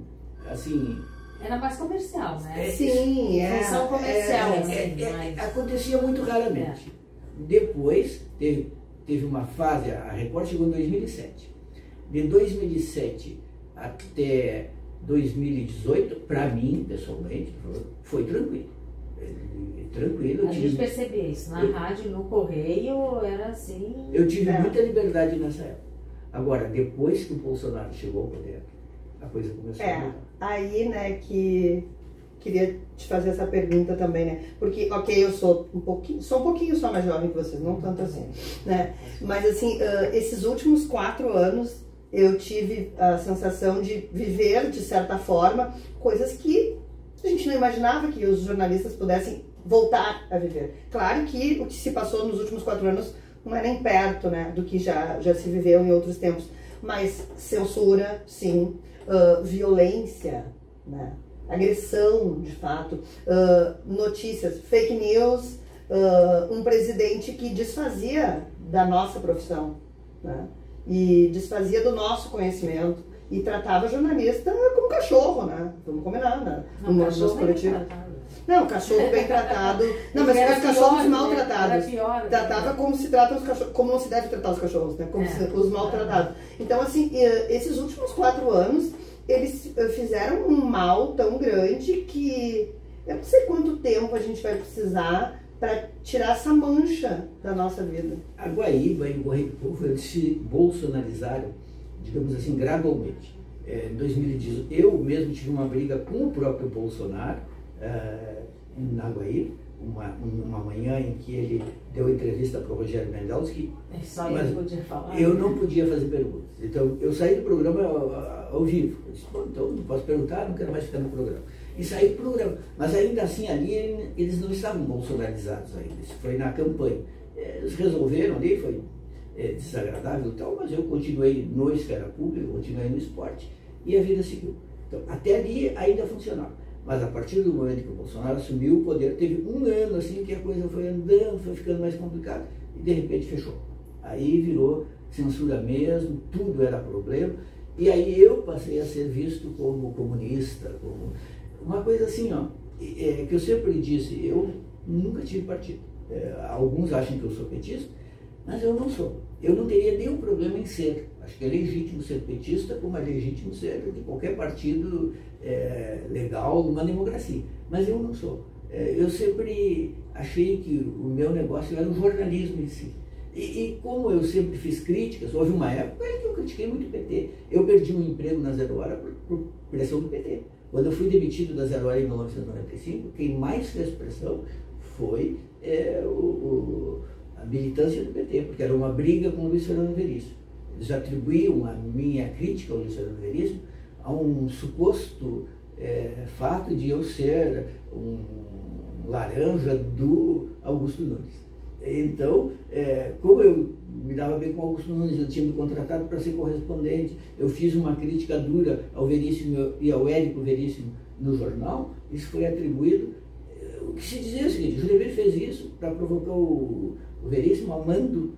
assim... Era mais comercial, né? Sim, função comercial. Acontecia muito raramente. Depois, teve uma fase, a Record chegou em 2007. De 2007 até 2018, para mim, pessoalmente, foi tranquilo. A gente percebia isso. Na rádio, no Correio, era assim... Eu tive muita liberdade nessa época. Agora, depois que o Bolsonaro chegou ao poder, a coisa começou a mudar. Aí, né, que queria te fazer essa pergunta também, né? Porque, ok, eu sou um pouquinho só mais jovem que vocês, não tanto assim, né? Mas assim, esses últimos 4 anos eu tive a sensação de viver, de certa forma, coisas que a gente não imaginava que os jornalistas pudessem voltar a viver. Claro que o que se passou nos últimos 4 anos não é nem perto, né, do que já se viveu em outros tempos. Mas censura, sim, violência, né, agressão, de fato, notícias, fake news, um presidente que desfazia da nossa profissão, né, e desfazia do nosso conhecimento e tratava jornalista como cachorro, né? Vamos combinar, né? No nosso coletivo. Não, cachorro bem tratado. Não, mas os cachorros maltratados. Tratava como se trata os cachorros, como não se deve tratar os cachorros, né? Como os maltratados. Então, assim, esses últimos 4 anos, eles fizeram um mal tão grande que eu não sei quanto tempo a gente vai precisar para tirar essa mancha da nossa vida. A Guaíba e o Correio do Povo, eles se bolsonarizaram, digamos assim, gradualmente. Em 2018, eu mesmo tive uma briga com o próprio Bolsonaro, na Guaíba, uma manhã em que ele deu entrevista para o Rogério Mendelski, mas podia falar, eu não podia fazer perguntas. Então, eu saí do programa ao vivo. Eu disse, bom, então não posso perguntar, não quero mais ficar no programa. E saí do programa. Mas ainda assim, ali, eles não estavam bolsonarizados ainda. Isso foi na campanha. Eles resolveram ali, foi desagradável e tal, mas eu continuei no esfera pública, continuei no esporte e a vida seguiu. Então, até ali ainda funcionava. Mas a partir do momento que o Bolsonaro assumiu o poder, teve um ano assim que a coisa foi andando, foi ficando mais complicada e de repente fechou. Aí virou censura mesmo, tudo era problema. E aí eu passei a ser visto como comunista, como uma coisa assim, ó, que eu sempre disse, eu nunca tive partido. Alguns acham que eu sou petista, mas eu não sou. Eu não teria nenhum problema em ser. Acho que é legítimo ser petista, como é legítimo ser de qualquer partido legal, numa democracia. Mas eu não sou. Eu sempre achei que o meu negócio era o jornalismo em si. E como eu sempre fiz críticas, houve uma época em que eu critiquei muito o PT. Eu perdi um emprego na Zero Hora por pressão do PT. Quando eu fui demitido da Zero Hora em 1995, quem mais fez pressão foi a militância do PT, porque era uma briga com o Luiz Fernando Veríssimo. Eles atribuíam a minha crítica ao Luiz Fernando Veríssimo a um suposto fato de eu ser um laranja do Augusto Nunes. Então, como eu me dava bem com o Augusto Nunes, eu tinha me contratado para ser correspondente, eu fiz uma crítica dura ao Veríssimo e ao Érico Veríssimo no jornal, isso foi atribuído. O que se dizia é o seguinte, o Juremir fez isso para provocar o Veríssimo amando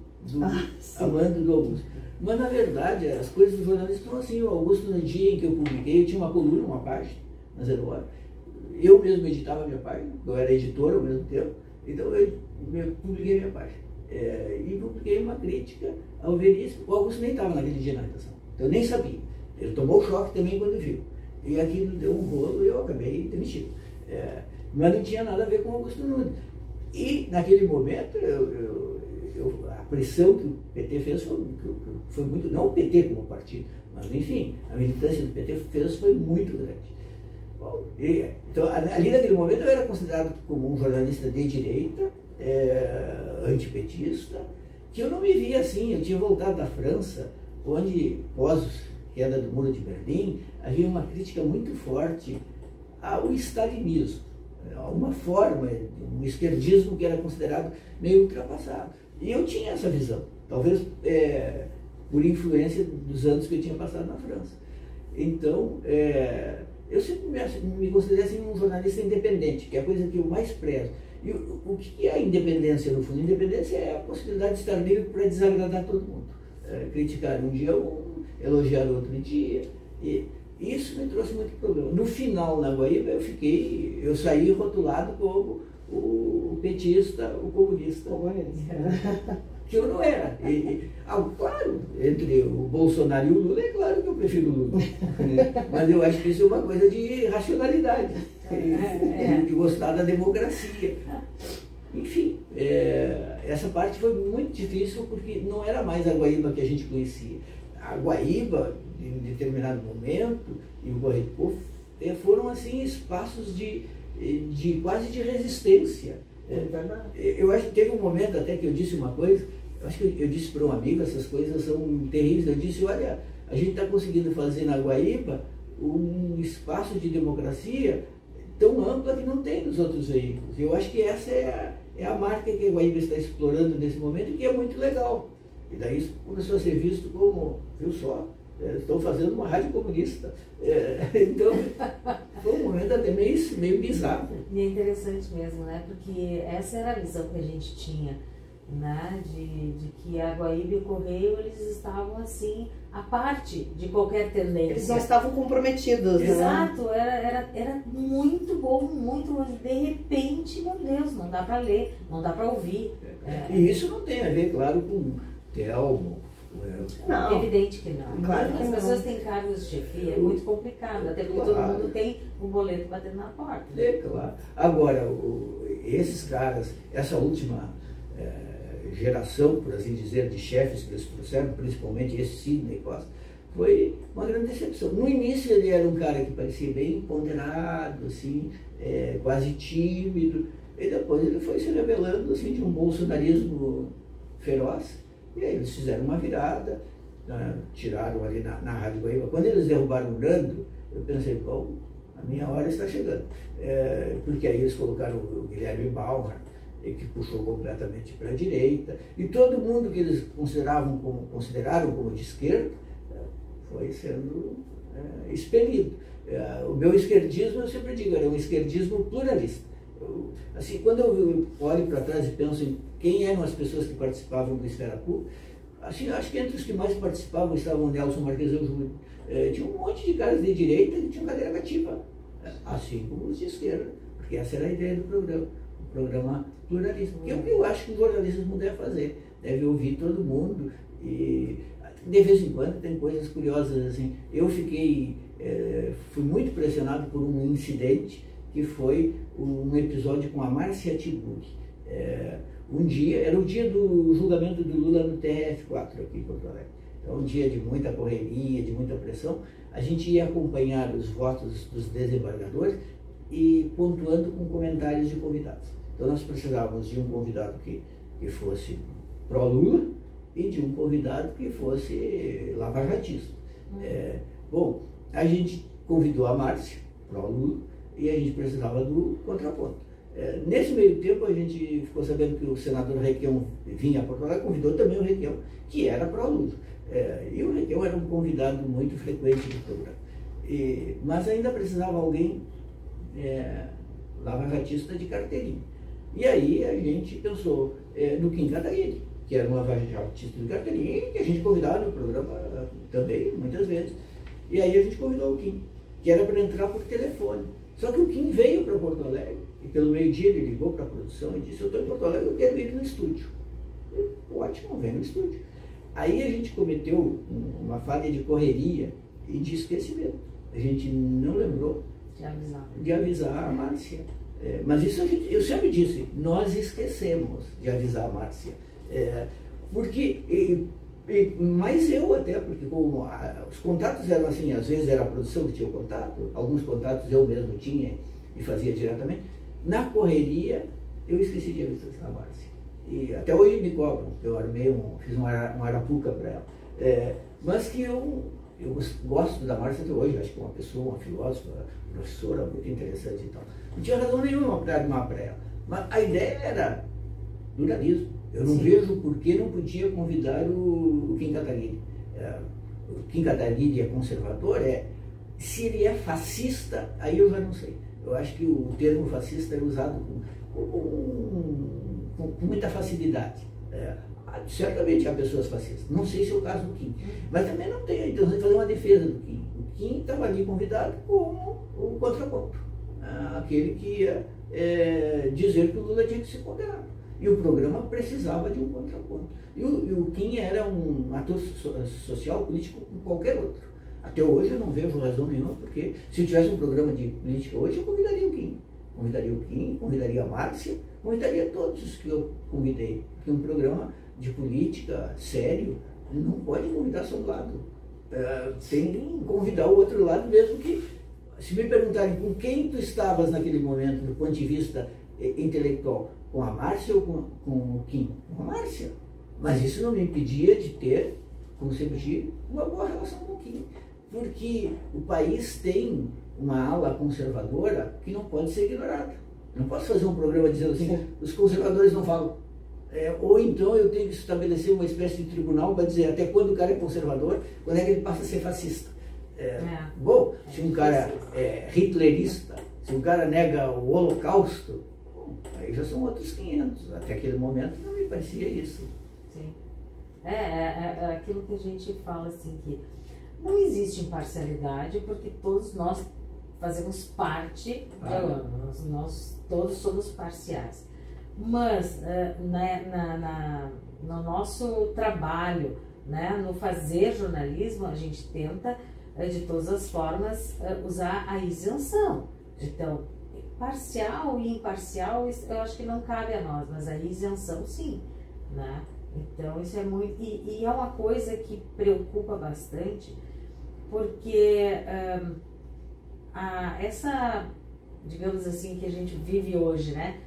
do Augusto. Mas, na verdade, as coisas do jornalismo estão assim. O Augusto, no dia em que eu publiquei, eu tinha uma coluna, uma página, na Zero Hora. Eu mesmo editava a minha página, eu era editor ao mesmo tempo, então eu publiquei a minha página. E publiquei uma crítica ao Veríssimo. O Augusto nem estava naquele dia na redação, então eu nem sabia. Ele tomou choque também quando viu. E aquilo deu um rolo e eu acabei demitido. Mas não tinha nada a ver com o Augusto Nunes. E, naquele momento, a pressão que o PT fez foi muito, não o PT como partido, mas enfim, a militância do PT fez foi muito grande. Bom, então, ali naquele momento eu era considerado como um jornalista de direita, antipetista, que eu não me via assim. Eu tinha voltado da França, onde, pós a queda do Muro de Berlim, havia uma crítica muito forte ao stalinismo, a uma forma, um esquerdismo que era considerado meio ultrapassado. E eu tinha essa visão, talvez por influência dos anos que eu tinha passado na França. Então, eu sempre me considerei assim, um jornalista independente, que é a coisa que eu mais prezo. E o que é a independência, no fundo? Independência é a possibilidade de estar livre para desagradar todo mundo. Criticar um dia um, elogiar outro dia. E isso me trouxe muito problema. No final, na Guaíba, eu saí rotulado como o petista, o comunista. Que eu não era. Claro, entre o Bolsonaro e o Lula, é claro que eu prefiro o Lula. Mas eu acho que isso é uma coisa de racionalidade, de gostar da democracia. Enfim, essa parte foi muito difícil porque não era mais a Guaíba que a gente conhecia. A Guaíba, em determinado momento, e o Correio do Povo, foram assim espaços de quase de resistência. Eu acho que teve um momento até que eu disse uma coisa, eu acho que eu disse para um amigo, essas coisas são terríveis, eu disse, olha, a gente está conseguindo fazer na Guaíba um espaço de democracia tão ampla que não tem nos outros veículos. Eu acho que essa é a marca que a Guaíba está explorando nesse momento e que é muito legal. E daí isso começou a ser visto como, viu só, estão fazendo uma rádio comunista. Então, foi um momento até meio bizarro. E é interessante mesmo, né? Porque essa era a visão que a gente tinha, né? De que a Guaíba e o Correio, eles estavam assim, à parte de qualquer tendência. Eles não estavam comprometidos, Exato, né? Era muito bom, muito, de repente, meu Deus, não dá para ler, não dá para ouvir. E isso não tem a ver, claro, com Telmo. Não. Evidente que não. Claro que As não. pessoas têm cargos de chefia, é muito complicado, até porque todo mundo tem um boleto batendo na porta. Claro. Agora, esses caras, essa última geração, por assim dizer, de chefes que eles trouxeram, principalmente esse Sidney Costa, foi uma grande decepção. No início ele era um cara que parecia bem ponderado, assim, quase tímido, e depois ele foi se revelando assim, de um bolsonarismo feroz. E aí eles fizeram uma virada, tiraram ali na Rádio Guaíba. Quando eles derrubaram o Nando, eu pensei, bom, a minha hora está chegando. Porque aí eles colocaram o Guilherme Bauman, que puxou completamente para a direita, e todo mundo que eles consideraram como de esquerda foi sendo expelido. O meu esquerdismo, eu sempre digo, era um esquerdismo pluralista. Assim, quando eu olho para trás e penso em quem eram as pessoas que participavam do Esfera Pública, assim, acho que entre os que mais participavam estavam o Nelson Marquesão Júnior. Tinha um monte de caras de direita que tinham cadeira cativa, assim como os de esquerda, porque essa era a ideia do programa, o programa pluralista, que é o que eu acho que o jornalismo deve fazer, deve ouvir todo mundo, e de vez em quando tem coisas curiosas, assim. Eu fui muito pressionado por um incidente que foi um episódio com a Márcia Tiburi. Um dia, era o dia do julgamento do Lula no TRF4 aqui em Porto Alegre. Então, um dia de muita correria, de muita pressão. A gente ia acompanhar os votos dos desembargadores e pontuando com comentários de convidados. Então, nós precisávamos de um convidado que fosse pró-Lula e de um convidado que fosse lava-jatista. Bom, a gente convidou a Márcia, pró-Lula, e a gente precisava do contraponto. Nesse meio tempo, a gente ficou sabendo que o senador Requião vinha a Porto Alegre, convidou também o Requião, que era pró-Lula. E o Requião era um convidado muito frequente do programa. Mas ainda precisava alguém lava-jatista de carteirinha. E aí a gente pensou no Kim Kataguiri, que era um lava-jatista de carteirinha, e que a gente convidava no programa também, muitas vezes. E aí a gente convidou o Kim, que era para entrar por telefone. Só que o Kim veio para Porto Alegre, e pelo meio-dia ele ligou para a produção e disse, eu estou em Porto Alegre, eu quero ir no estúdio. Eu, ótimo, vem no estúdio. Aí a gente cometeu uma falha de correria e de esquecimento. A gente não lembrou de avisar a Márcia. Mas isso eu sempre disse, nós esquecemos de avisar a Márcia. Mas eu até, porque como os contatos eram assim, às vezes era a produção que tinha o contato, alguns contatos eu mesmo tinha e fazia diretamente. Na correria, eu esqueci de avisar a Márcia. E até hoje me cobram, eu fiz uma arapuca para ela. Mas que eu gosto da Márcia até hoje, acho que é uma pessoa, uma filósofa, professora muito interessante e tal. Não tinha razão nenhuma para armar para ela. Mas a ideia era pluralismo. Eu não vejo por que não podia convidar o Kim Kataguiri. O Kim Kataguiri é conservador, se ele é fascista, aí eu já não sei. Eu acho que o termo fascista é usado com muita facilidade. Certamente há pessoas fascistas. Não sei se é o caso do Kim. Mas também não tem a intenção de fazer uma defesa do Kim. O Kim estava ali convidado como o contraponto. Aquele que ia dizer que o Lula tinha que ser condenado. E o programa precisava de um contraponto. E o Kim era um ator social, político como qualquer outro. Até hoje eu não vejo razão nenhuma, porque se eu tivesse um programa de política hoje, eu convidaria o Kim. Convidaria o Kim, convidaria a Márcia, convidaria todos os que eu convidei. Porque um programa de política sério não pode convidar só um lado. Tem que convidar o outro lado, mesmo que se me perguntarem com quem tu estavas naquele momento, do ponto de vista intelectual, com a Márcia ou com o Kim? Com a Márcia. Mas isso não me impedia de ter, como sempre digo, uma boa relação com o Kim. Porque o país tem uma ala conservadora que não pode ser ignorada. Não posso fazer um programa dizendo assim, os conservadores não falam. Ou então eu tenho que estabelecer uma espécie de tribunal para dizer até quando o cara é conservador, quando é que ele passa a ser fascista. Bom, se um cara é hitlerista, se um cara nega o Holocausto, bom, aí já são outros 500. Até aquele momento não me parecia isso. Sim. É aquilo que a gente fala assim, que não existe imparcialidade porque todos nós fazemos parte nós todos somos parciais. Mas no nosso trabalho, né, no fazer jornalismo, a gente tenta de todas as formas usar a isenção. Então, parcial e imparcial, eu acho que não cabe a nós, mas a isenção sim, né? Então isso é muito, e é uma coisa que preocupa bastante, porque essa, digamos assim, que a gente vive hoje, né?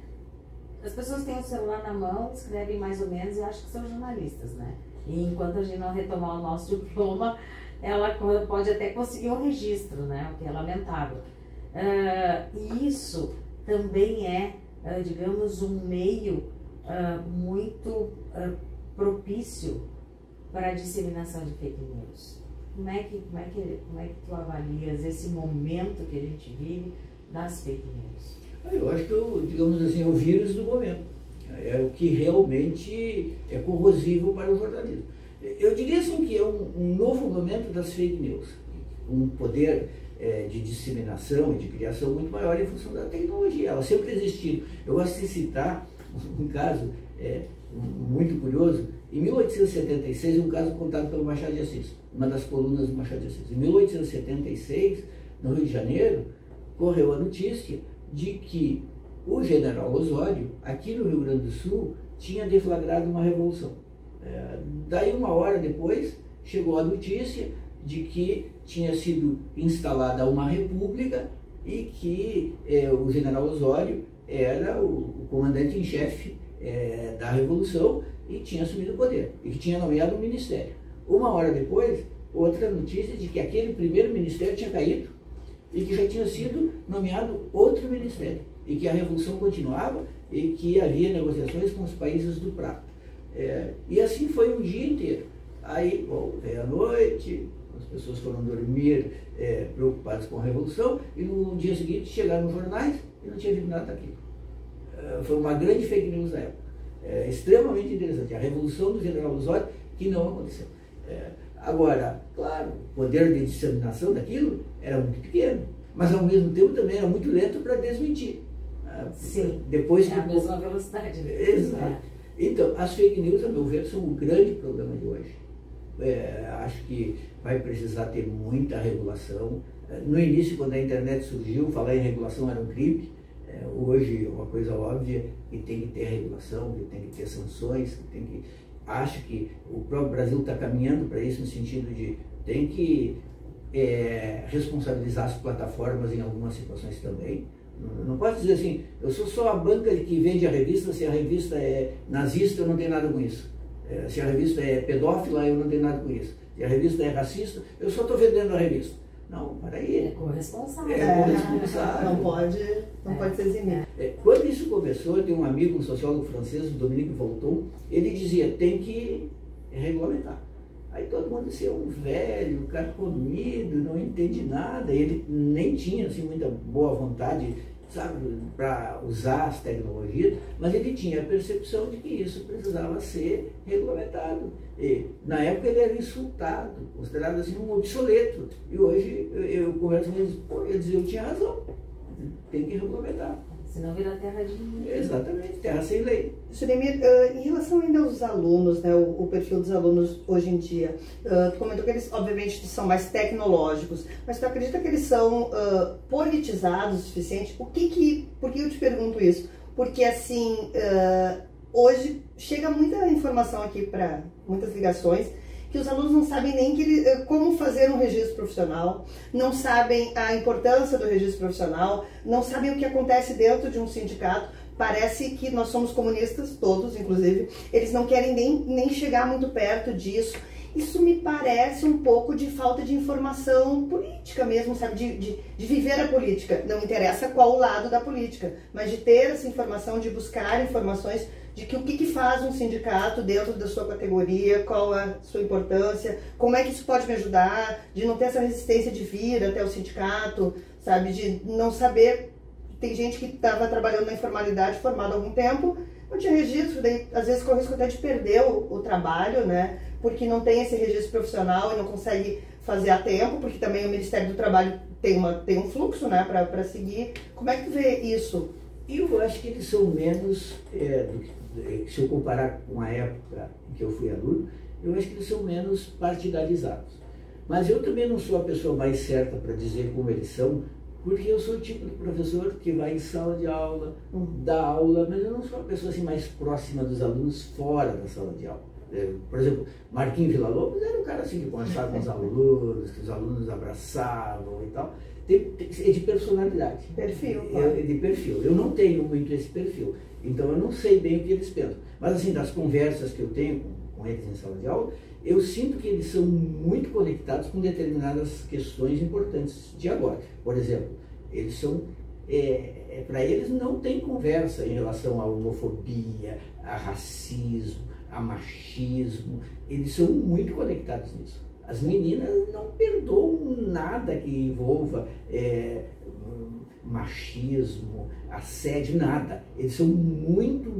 As pessoas têm o celular na mão, escrevem mais ou menos e acham que são jornalistas, né? E enquanto a gente não retomar o nosso diploma, ela pode até conseguir um registro, né? O que é lamentável. E isso também é, digamos, um meio muito propício para a disseminação de fake news. Como é que tu avalias esse momento que a gente vive das fake news? Eu acho que, digamos assim, é o vírus do momento. É o que realmente é corrosivo para o jornalismo. Eu diria assim que é um novo momento das fake news. Um poder de disseminação e de criação muito maior em função da tecnologia. Ela sempre existiu. Eu gosto de citar um caso muito curioso. Em 1876, um caso contado pelo Machado de Assis, uma das colunas do Machado de Assis. Em 1876, no Rio de Janeiro, correu a notícia de que o general Osório, aqui no Rio Grande do Sul, tinha deflagrado uma revolução. Daí, uma hora depois, chegou a notícia de que tinha sido instalada uma república e que o general Osório era o comandante em chefe da revolução e tinha assumido o poder, e que tinha nomeado um ministério. Uma hora depois, outra notícia de que aquele primeiro ministério tinha caído e que já tinha sido nomeado outro ministério, e que a revolução continuava e que havia negociações com os países do Prata. E assim foi um dia inteiro. Aí, bom, veio a noite, as pessoas foram dormir preocupadas com a revolução, e no dia seguinte chegaram nos jornais e não tinha visto nada daquilo. Foi uma grande fake news na época. Extremamente interessante. A revolução do general Osório, que não aconteceu. Agora, claro, o poder de disseminação daquilo era muito pequeno, mas ao mesmo tempo também era muito lento para desmentir. Sim, depois a mesma velocidade. Né? Exato. Então, as fake news, a meu ver, são um grande problema de hoje. Acho que vai precisar ter muita regulação. No início, quando a internet surgiu, falar em regulação era um crime. Hoje é uma coisa óbvia que tem que ter regulação, que tem que ter sanções, acho que o próprio Brasil está caminhando para isso, no sentido de tem que responsabilizar as plataformas em algumas situações também. Não pode dizer assim, eu sou só a banca que vende a revista, se a revista é nazista eu não tenho nada com isso. Se a revista é pedófila eu não tenho nada com isso. Se a revista é racista, eu só estou vendendo a revista. Não, peraí. É corresponsável. Não pode se eximir. Quando isso começou, tem um amigo, um sociólogo francês, o Dominique Volton, ele dizia, tem que regulamentar. Aí todo mundo dizia, um velho, carcomido, não entende nada. Ele nem tinha assim, muita boa vontade, sabe, para usar as tecnologias, mas ele tinha a percepção de que isso precisava ser regulamentado. E, na época ele era insultado, considerado assim um obsoleto. E hoje eu converso com eles, ele dizia, eu tinha razão, tem que regulamentar. Senão vira terra de ninguém. Exatamente, terra sem lei. Juremir, em relação ainda aos alunos, né, o perfil dos alunos hoje em dia, tu comentou que eles, obviamente, são mais tecnológicos, mas tu acredita que eles são politizados o suficiente? Por que eu te pergunto isso? Porque, assim, hoje chega muita informação aqui para muitas ligações que os alunos não sabem nem como fazer um registro profissional, não sabem a importância do registro profissional, não sabem o que acontece dentro de um sindicato. Parece que nós somos comunistas, todos inclusive, eles não querem nem chegar muito perto disso. Isso me parece um pouco de falta de informação política mesmo, sabe? De viver a política. Não interessa qual o lado da política, mas de ter essa informação, de buscar informações de que o que faz um sindicato dentro da sua categoria, qual a sua importância, como é que isso pode me ajudar, de não ter essa resistência de vir até o sindicato, sabe? De não saber. Tem gente que estava trabalhando na informalidade, formado há algum tempo, não tinha registro, daí às vezes corre o risco até de perder o trabalho, né? Porque não tem esse registro profissional e não consegue fazer a tempo, porque também o Ministério do Trabalho tem um fluxo, né, para seguir. Como é que tu vê isso? Eu acho que eles são menos, se eu comparar com a época em que eu fui aluno, eu acho que eles são menos partidarizados. Mas eu também não sou a pessoa mais certa para dizer como eles são, porque eu sou o tipo de professor que vai em sala de aula, dá aula, mas eu não sou a pessoa assim, mais próxima dos alunos fora da sala de aula. Por exemplo, Marquinhos Villa-Lobos era um cara assim que conversava com os alunos, que os alunos abraçavam e tal. É de personalidade. Perfil. É de perfil. Eu não tenho muito esse perfil, então eu não sei bem o que eles pensam. Mas assim, das conversas que eu tenho com eles em sala de aula, eu sinto que eles são muito conectados com determinadas questões importantes de agora. Por exemplo, eles são... para eles não tem conversa em relação à homofobia, a racismo, a machismo. Eles são muito conectados nisso. As meninas não perdoam nada que envolva machismo, assédio, nada. Eles são muito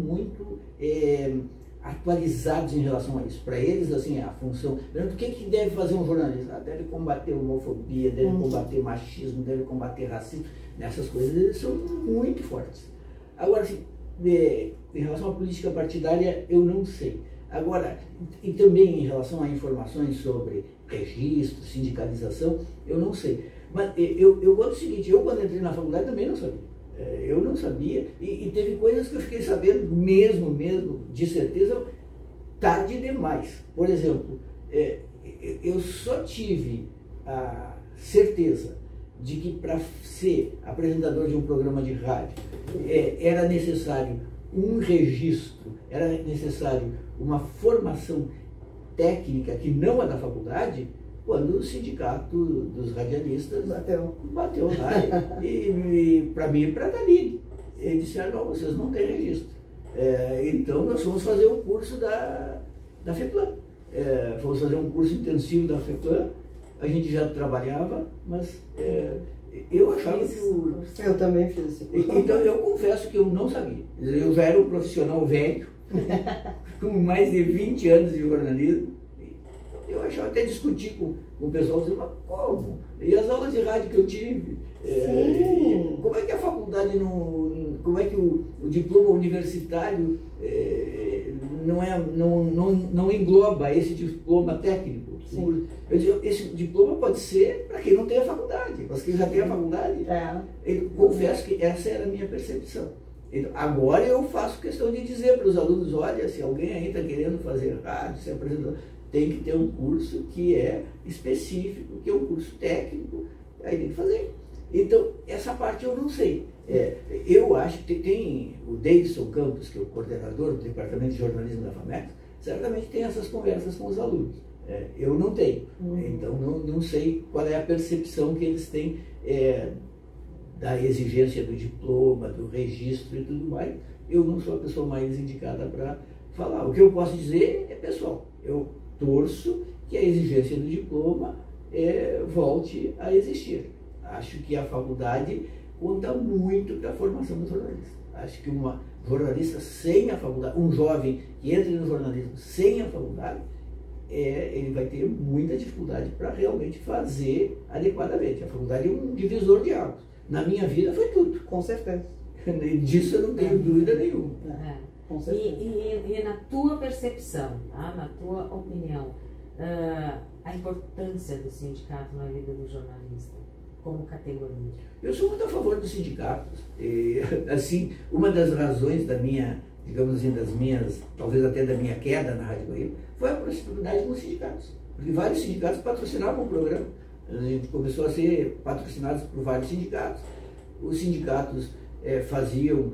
atualizados em relação a isso. Para eles, assim, a função... O que deve fazer um jornalista? Deve combater homofobia, deve combater machismo, deve combater racismo. Nessas coisas eles são muito fortes. Agora, assim, em relação à política partidária, eu não sei. Agora, e também em relação a informações sobre registro, sindicalização, eu não sei. Mas eu gosto do seguinte, eu quando entrei na faculdade também não sabia. Eu não sabia, e teve coisas que eu fiquei sabendo mesmo, de certeza, tarde demais. Por exemplo, eu só tive a certeza de que para ser apresentador de um programa de rádio era necessário um registro, era necessário uma formação técnica que não é da faculdade, quando o sindicato dos radialistas bateu lá e para mim, para Dali, eles disseram, não, vocês não têm registro. Então nós vamos fazer um curso da FEPLAN. Fomos fazer um curso intensivo da FEPLAN. A gente já trabalhava, mas eu achava que... Eu também fiz esse curso. Então eu confesso que eu não sabia. Eu já era um profissional velho, com mais de 20 anos de jornalismo. Eu achava até discutir com o pessoal, dizendo, mas como? E as aulas de rádio que eu tive? Como é que a faculdade como é que o diploma universitário não engloba esse diploma técnico? Eu digo, esse diploma pode ser para quem não tem a faculdade, mas quem já tem a faculdade. Eu confesso que essa era a minha percepção. Então, agora eu faço questão de dizer para os alunos, olha, se alguém aí está querendo fazer rádio, se apresentando, tem que ter um curso que é específico, que é um curso técnico, aí tem que fazer. Então, essa parte eu não sei. Eu acho que tem o Davidson Campos, que é o coordenador do Departamento de Jornalismo da FAMEC, certamente tem essas conversas com os alunos. Eu não tenho. Então, não sei qual é a percepção que eles têm da exigência do diploma, do registro e tudo mais. Eu não sou a pessoa mais indicada para falar. O que eu posso dizer é pessoal. Eu torço que a exigência do diploma volte a existir. Acho que a faculdade conta muito para a formação do jornalista. Acho que uma jornalista sem a faculdade, um jovem que entra no jornalismo sem a faculdade, ele vai ter muita dificuldade para realmente fazer adequadamente. A faculdade é um divisor de águas. Na minha vida foi tudo. Com certeza. Disso eu não tenho dúvida nenhuma. Com certeza. E na tua percepção, tá? Na tua opinião, a importância do sindicato na vida do jornalista como categoria? Eu sou muito a favor dos sindicatos. Assim, uma das razões da minha, digamos assim, talvez até da minha queda na Rádio Guaíba, foi a proximidade com os sindicatos. porque vários sindicatos patrocinavam o programa. A gente começou a ser patrocinados por vários sindicatos. Os sindicatos faziam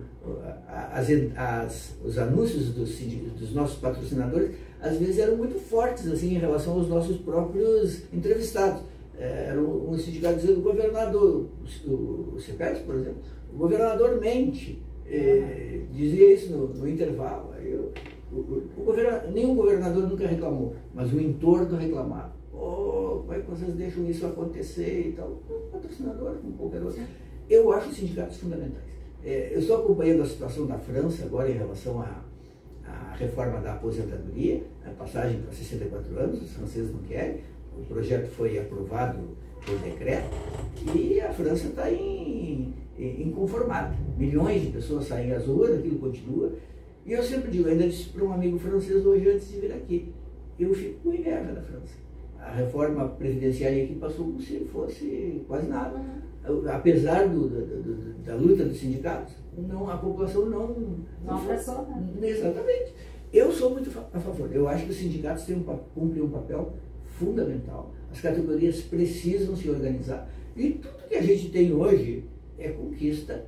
os anúncios dos nossos patrocinadores, às vezes eram muito fortes assim, em relação aos nossos próprios entrevistados. Era um sindicato dizendo: o governador, o CEPES, por exemplo, o governador mente, dizia isso no intervalo. Nenhum governador nunca reclamou, mas o entorno reclamava. Como é que vocês deixam isso acontecer e tal? Um patrocinador, como qualquer outro. Eu acho os sindicatos fundamentais. Eu estou acompanhando a situação da França agora em relação à reforma da aposentadoria, a passagem para 64 anos, os franceses não querem, o projeto foi aprovado por decreto e a França está inconformada. Milhões de pessoas saem às ruas, aquilo continua. E eu sempre digo, ainda disse para um amigo francês hoje antes de vir aqui, eu fico com inveja da França. A reforma previdenciária aqui passou como se fosse quase nada. Apesar da luta dos sindicatos, a população não abraçou, né? Exatamente. Eu sou muito a favor. Eu acho que os sindicatos cumprem um papel fundamental. As categorias precisam se organizar. E tudo que a gente tem hoje é conquista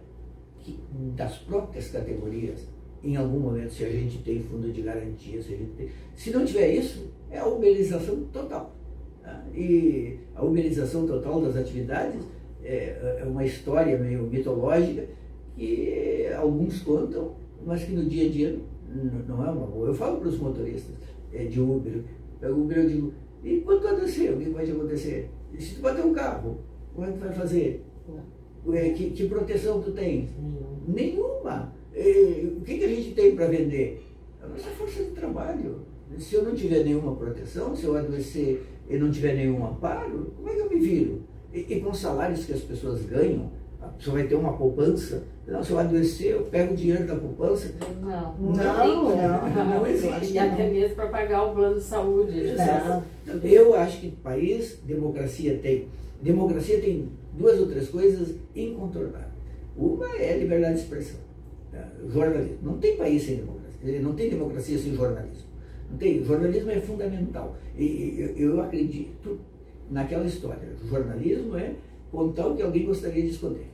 das próprias categorias. Em algum momento, se a gente tem fundo de garantia, se não tiver isso, é a uberização total. E a uberização total das atividades é uma história meio mitológica que alguns contam, mas que no dia a dia não é uma boa. Eu falo para os motoristas de Uber, pego o Uber, eu digo: e quando acontecer, o que vai te acontecer? E se tu bater um carro, como é que tu vai fazer? Que proteção tu tens? Nenhuma. O que a gente tem para vender? A nossa força de trabalho. Se eu não tiver nenhuma proteção, se eu adoecer e não tiver nenhum amparo, como é que eu me viro? E com os salários que as pessoas ganham, a pessoa vai ter uma poupança. Não, se eu adoecer, eu pego o dinheiro da poupança. Não existe. E até mesmo para pagar o plano de saúde. Exato. Eu acho que país, democracia tem duas ou três coisas incontornáveis. Uma é a liberdade de expressão. Jornalismo. Não tem país sem democracia. Não tem democracia sem jornalismo. Não tem. O jornalismo é fundamental. E eu acredito naquela história. O jornalismo é contar o que alguém gostaria de esconder.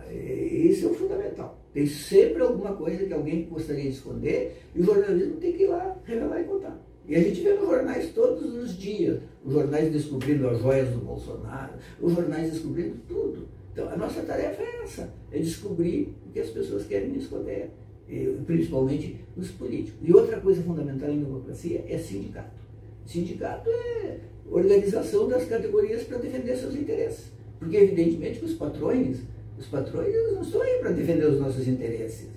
Isso é o fundamental. Tem sempre alguma coisa que alguém gostaria de esconder e o jornalismo tem que ir lá, revelar e contar. E a gente vê nos jornais todos os dias, os jornais descobrindo as joias do Bolsonaro, os jornais descobrindo tudo. Então a nossa tarefa é essa, é descobrir o que as pessoas querem esconder, principalmente os políticos. E outra coisa fundamental em democracia é sindicato. Sindicato é organização das categorias para defender seus interesses. Porque evidentemente que os patrões eles não estão aí para defender os nossos interesses.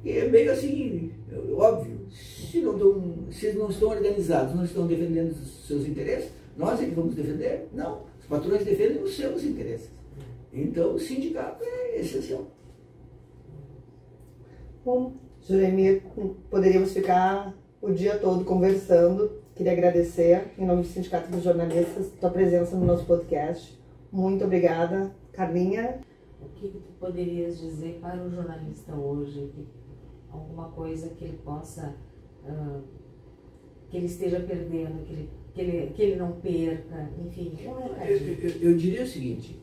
E é meio assim, óbvio, se não estão organizados, não estão defendendo os seus interesses, nós é que vamos defender? Não, os patrões defendem os seus interesses. Então o sindicato é essencial. Bom, Juremir, poderíamos ficar o dia todo conversando. Queria agradecer, em nome do Sindicato dos Jornalistas, tua presença no nosso podcast. Muito obrigada. Carlinha? O que tu poderias dizer para o jornalista hoje? Alguma coisa que ele possa, que ele esteja perdendo, que ele não perca, enfim. Eu diria o seguinte,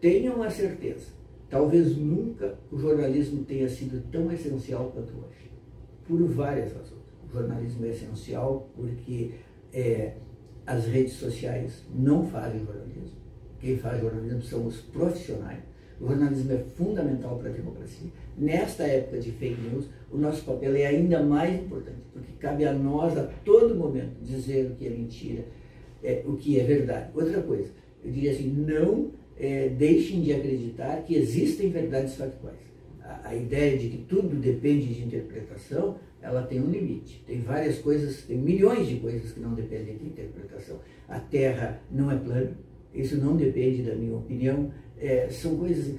tenham a certeza, talvez nunca o jornalismo tenha sido tão essencial quanto hoje, por várias razões. O jornalismo é essencial porque as redes sociais não fazem jornalismo. Quem faz jornalismo são os profissionais. O jornalismo é fundamental para a democracia. Nesta época de fake news, o nosso papel é ainda mais importante, porque cabe a nós, a todo momento, dizer o que é mentira, o que é verdade. Outra coisa, eu diria assim, não deixem de acreditar que existem verdades factuais. A ideia de que tudo depende de interpretação, ela tem um limite. Tem várias coisas, tem milhões de coisas que não dependem de interpretação. A Terra não é plana. Isso não depende da minha opinião, são coisas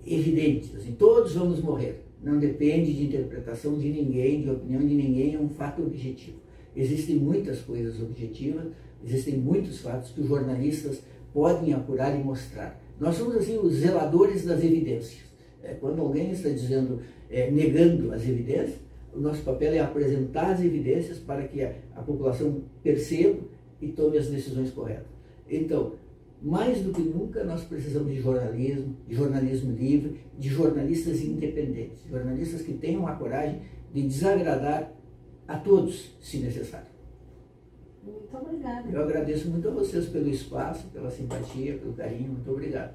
evidentes, assim, todos vamos morrer, não depende de interpretação de ninguém, de opinião de ninguém, é um fato objetivo. Existem muitas coisas objetivas, existem muitos fatos que os jornalistas podem apurar e mostrar. Nós somos assim os zeladores das evidências. Quando alguém está dizendo, negando as evidências, o nosso papel é apresentar as evidências para que a população perceba e tome as decisões corretas. Então, mais do que nunca, nós precisamos de jornalismo livre, de jornalistas independentes, jornalistas que tenham a coragem de desagradar a todos, se necessário. Muito obrigada. Eu agradeço muito a vocês pelo espaço, pela simpatia, pelo carinho. Muito obrigado.